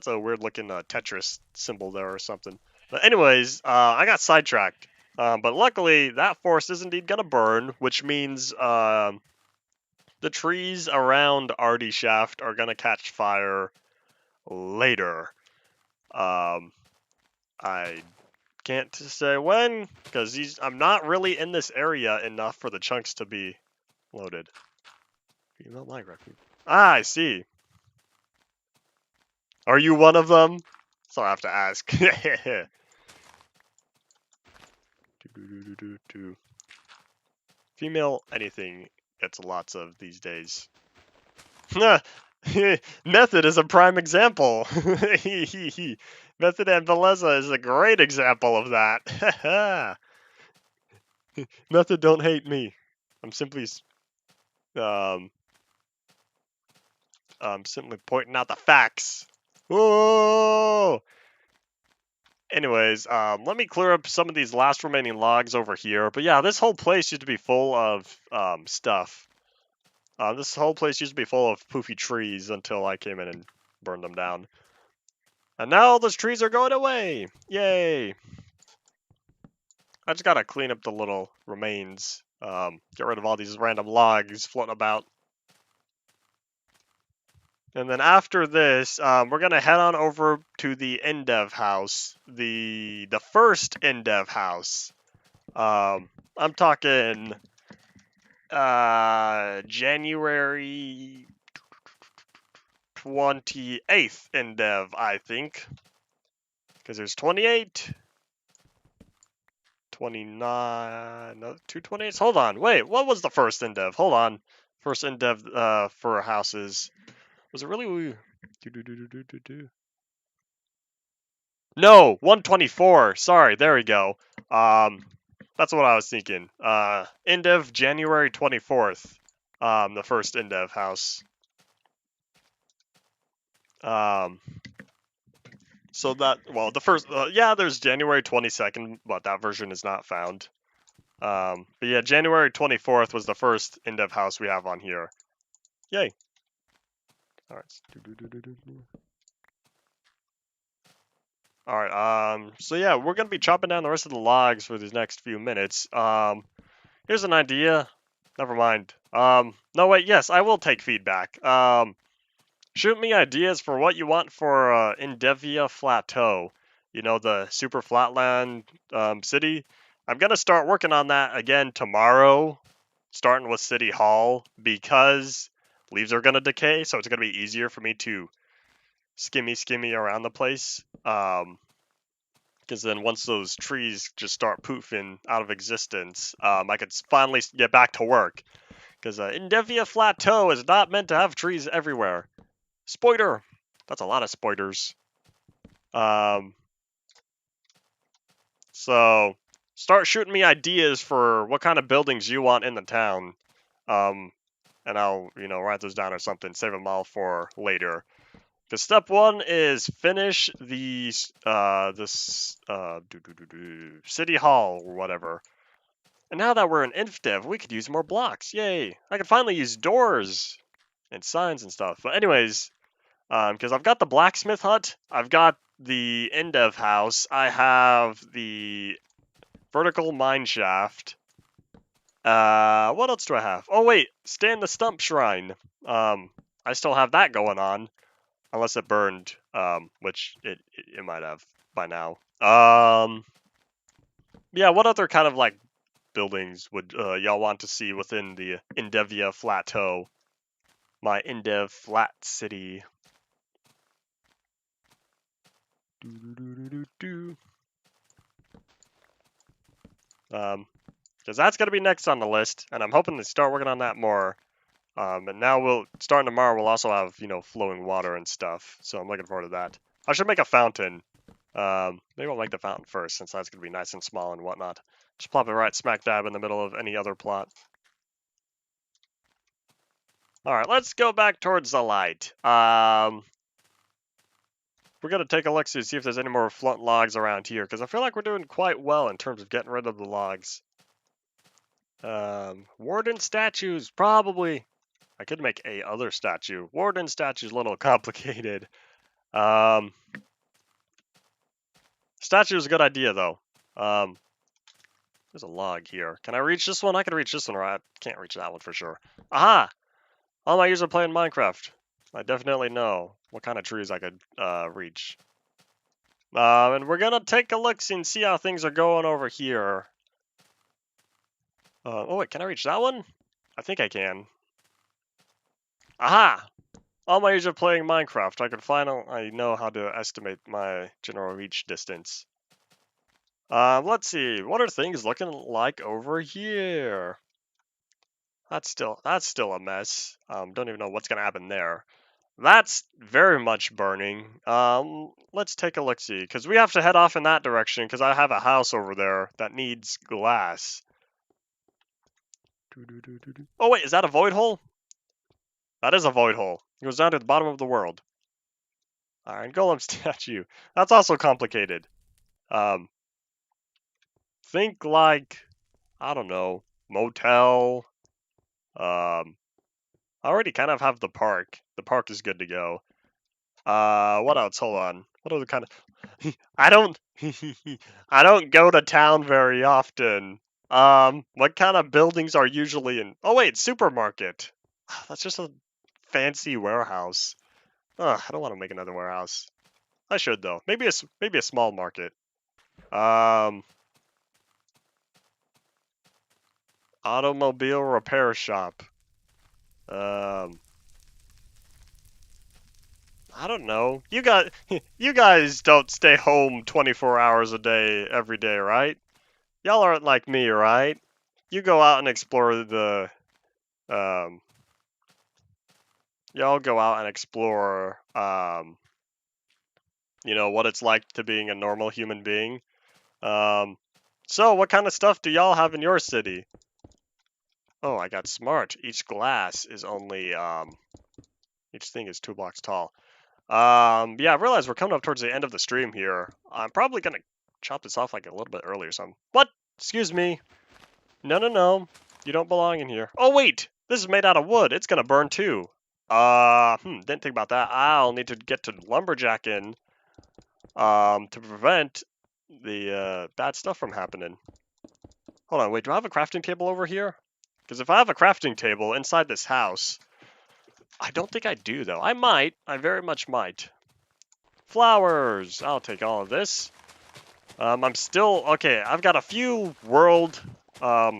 a weird looking Tetris symbol there or something. But anyways, I got sidetracked. But luckily, that forest is indeed gonna burn, which means the trees around RD Shaft are gonna catch fire later. I can't say when, because I'm not really in this area enough for the chunks to be loaded. Female Minecraft. Ah, I see. Are you one of them? So I have to ask. Female anything gets lots of these days. Method is a prime example. Method and Beleza is a great example of that. Method, don't hate me. I'm simply pointing out the facts. Whoa! Anyways, let me clear up some of these last remaining logs over here. But yeah, this whole place used to be full of stuff. This whole place used to be full of poofy trees until I came in and burned them down. And now all those trees are going away! Yay! I just gotta clean up the little remains. Get rid of all these random logs floating about. And then after this, we're gonna head on over to the Infdev house, the first Infdev house. I'm talking January 28th Infdev, I think, because there's 28, 29, no, 228s. Hold on, wait, what was the first Infdev? Hold on, first Infdev for houses. Was it really? No, 124. Sorry, there we go. That's what I was thinking. Infdev January 24th. The first Infdev house. So that, well, the first, yeah, there's January 22nd, but that version is not found. But yeah, January 24th was the first Infdev house we have on here. Yay. All right. All right. So yeah, we're gonna be chopping down the rest of the logs for these next few minutes. Here's an idea. Never mind. No wait. Yes, I will take feedback. Shoot me ideas for what you want for Indevia Plateau. You know, the super flatland city. I'm gonna start working on that again tomorrow, starting with City Hall, because leaves are gonna decay, so it's gonna be easier for me to skimmy around the place. Because then once those trees just start poofing out of existence, I could finally get back to work. Because Indevia Plateau is not meant to have trees everywhere. Spoiler! That's a lot of spoilers. So start shooting me ideas for what kind of buildings you want in the town. And I'll, write those down or something, save them all for later. Because step one is finish the city hall or whatever. And now that we're in Infdev, we could use more blocks. Yay! I can finally use doors and signs and stuff. But anyways, because I've got the blacksmith hut, I've got the Infdev house, I have the vertical mine shaft. What else do I have? Oh wait, stand the stump shrine. I still have that going on. Unless it burned, which it might have by now. Yeah, what other kind of like buildings would y'all want to see within the Indevia Plateau? My Infdev Flat City. Because that's gonna be next on the list, and I'm hoping to start working on that more. And now starting tomorrow, we'll also have, flowing water and stuff. So I'm looking forward to that. I should make a fountain. Maybe I'll make the fountain first, since that's going to be nice and small and whatnot. Just plop it right smack dab in the middle of any other plot. Alright, let's go back towards the light. We're going to take a look to see if there's any more flint logs around here, because I feel like we're doing quite well in terms of getting rid of the logs. Warden statues, probably. I could make a other statue. Warden statue's a little complicated. Statue is a good idea, though. There's a log here. Can I reach this one? I can reach this one, or I can't reach that one for sure. Aha! All my users are playing Minecraft. I definitely know what kind of trees I could reach. And we're gonna take a look and see how things are going over here. Oh wait, can I reach that one? I think I can. Aha! All my users are playing Minecraft. I know how to estimate my general reach distance. Let's see. What are things looking like over here? That's still a mess. Don't even know what's gonna happen there. That's very much burning. Let's take a look-see, because we have to head off in that direction, because I have a house over there that needs glass. Oh wait, is that a void hole? That is a void hole. It goes down to the bottom of the world. Alright, golem statue. That's also complicated. Think like, I don't know, motel, I already kind of have the park. The park is good to go. What else? Hold on. What other kind of... I don't... I don't go to town very often. What kind of buildings are usually in... Oh wait, supermarket. That's just a fancy warehouse. Ugh, I don't want to make another warehouse. I should though. Maybe a small market. Automobile repair shop. I don't know. You guys don't stay home 24 hours a day every day, right? Y'all aren't like me, right? You go out and explore the um y'all go out and explore you know what it's like to being a normal human being. Um so what kind of stuff do y'all have in your city? Oh, I got smart. Each glass is only each thing is 2 blocks tall. Yeah, I realize we're coming up towards the end of the stream here. I'm probably gonna chop this off like a little bit early or something. What? Excuse me. No, no, no. You don't belong in here. Oh, wait! This is made out of wood. It's gonna burn too. Didn't think about that. I'll need to get to lumberjacking, to prevent the, bad stuff from happening. Hold on, wait, do I have a crafting table over here? Because if I have a crafting table inside this house, I don't think I do, though. I might. I very much might. Flowers! I'll take all of this. I'm still... Okay, I've got a few world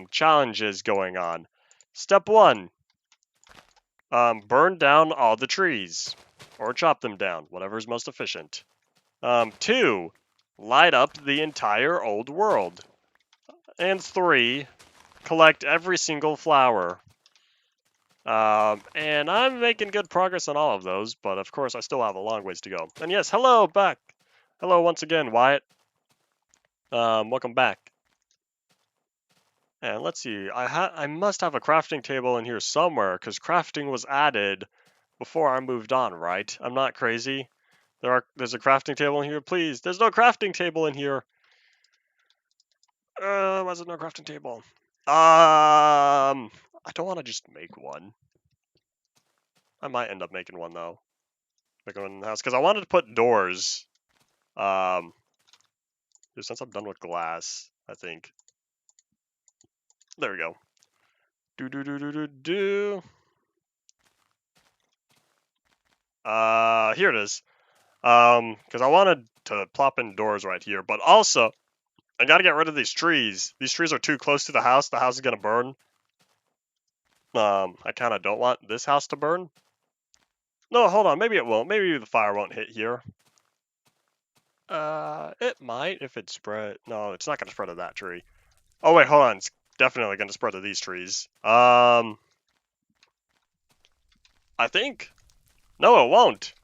challenges going on. Step 1. Burn down all the trees. Or chop them down, whatever's most efficient. 2. Light up the entire old world. And 3. Collect every single flower. And I'm making good progress on all of those, but of course I still have a long ways to go. And yes, hello back. Hello once again, Wyatt. Welcome back. And let's see, I must have a crafting table in here somewhere, because crafting was added before I moved on, right? I'm not crazy. There's a crafting table in here, please. There's no crafting table in here. Why is there no crafting table? I don't want to just make one. I might end up making one though. Making one in the house, because I wanted to put doors. Since I'm done with glass, I think. There we go. Here it is. Because I wanted to plop in doors right here, but also I gotta get rid of these trees. These trees are too close to the house. The house is gonna burn. I kind of don't want this house to burn. No, hold on. Maybe it won't. Maybe the fire won't hit here. It might if it spread. No, it's not gonna spread to that tree. Oh wait, hold on. It's definitely gonna spread to these trees. I think. No, it won't.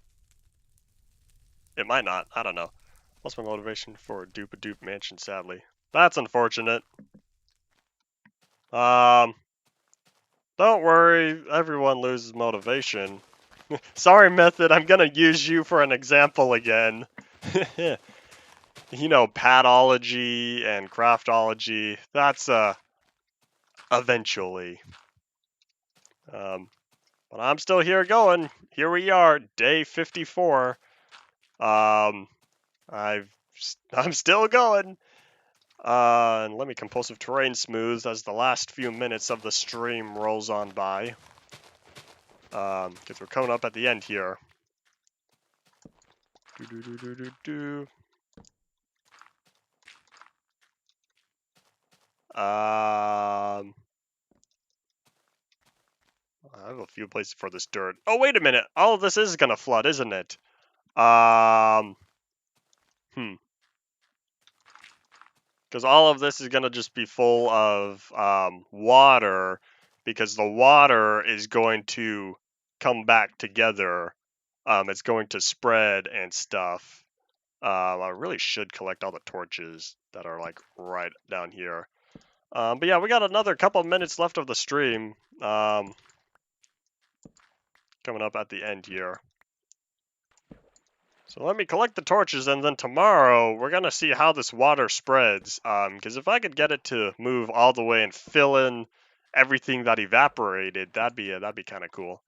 It might not. I don't know. What's my motivation for a dupe mansion, sadly? That's unfortunate. Don't worry, everyone loses motivation. Sorry, Method, I'm gonna use you for an example again. You know, padology and craftology, that's, eventually. But I'm still here going. Here we are, day 54. I'm still going. And let me compulsive terrain smooth as the last few minutes of the stream rolls on by. Because we're coming up at the end here. I have a few places for this dirt. Oh, wait a minute. All of this is gonna flood, isn't it? Because all of this is gonna just be full of water, because the water is going to come back together. It's going to spread and stuff. I really should collect all the torches that are like right down here. But yeah, we got another couple minutes left of the stream. Coming up at the end here. So let me collect the torches, and then tomorrow we're gonna see how this water spreads. Because if I could get it to move all the way and fill in everything that evaporated, that'd be kind of cool.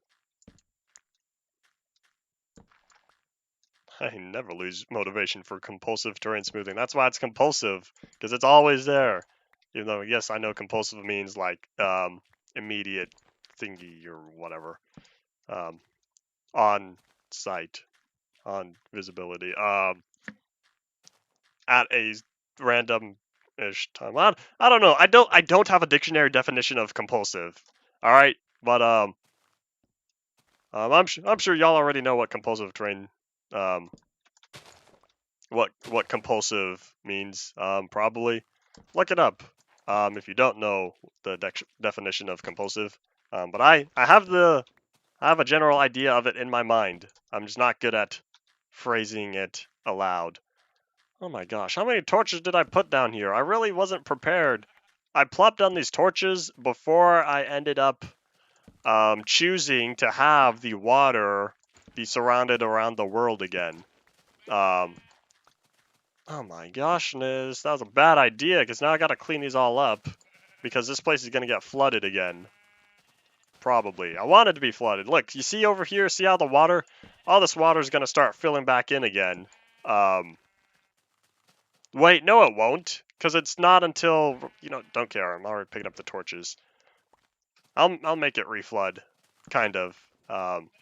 I never lose motivation for compulsive terrain smoothing. That's why it's compulsive, because it's always there. Even though, yes, I know compulsive means like immediate thingy or whatever. On site, on visibility. At a random-ish time. I don't know. I don't have a dictionary definition of compulsive. All right, but I'm sure y'all already know what compulsive terrain what compulsive means. Probably look it up if you don't know the definition of compulsive. But I have a general idea of it in my mind. I'm just not good at phrasing it aloud. Oh my gosh, how many torches did I put down here? I really wasn't prepared. I plopped down these torches before I ended up choosing to have the water be surrounded around the world again. Oh my goshness, that was a bad idea, because now I gotta clean these all up, because this place is gonna get flooded again. Probably. I want it to be flooded. Look, you see over here, see how all this water is gonna start filling back in again. Wait, no it won't, because it's not until, don't care, I'm already picking up the torches. I'll make it reflood, kind of.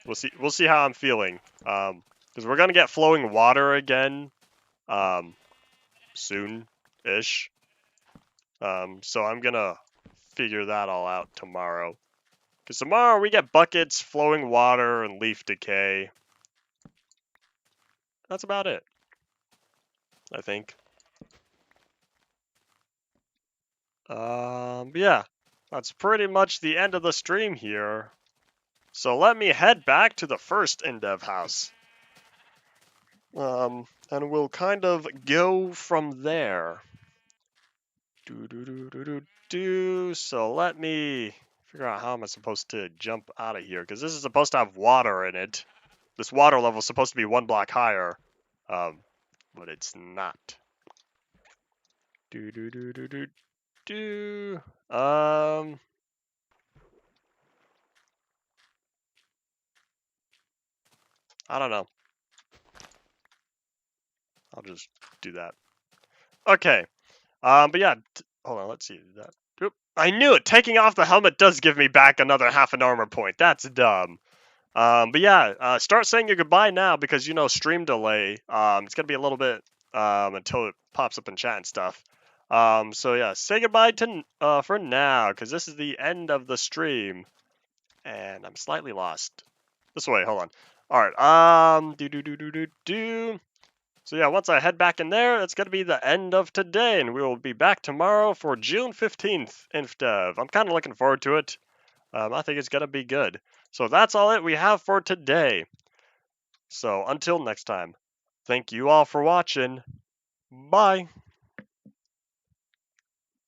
We'll see how I'm feeling, because we're gonna get flowing water again, soon-ish. So I'm gonna figure that all out tomorrow. Because tomorrow we get buckets, flowing water, and leaf decay. That's about it, I think. Yeah, that's pretty much the end of the stream here. So let me head back to the first Infdev house. And we'll kind of go from there. So let me figure out how am I supposed to jump out of here, because this is supposed to have water in it. This water level is supposed to be 1 block higher, but it's not. I don't know. I'll just do that. Okay. But yeah, hold on, let's see that. Oop, I knew it! Taking off the helmet does give me back another half an armor point. That's dumb. But yeah, start saying your goodbye now, because, stream delay. It's gonna be a little bit, until it pops up in chat and stuff. So yeah, say goodbye to, for now, because this is the end of the stream. And I'm slightly lost. This way, hold on. Alright, So yeah, once I head back in there, that's going to be the end of today, and we will be back tomorrow for June 15th, Infdev. I'm kind of looking forward to it. I think it's going to be good. So that's all that we have for today. So until next time, thank you all for watching. Bye.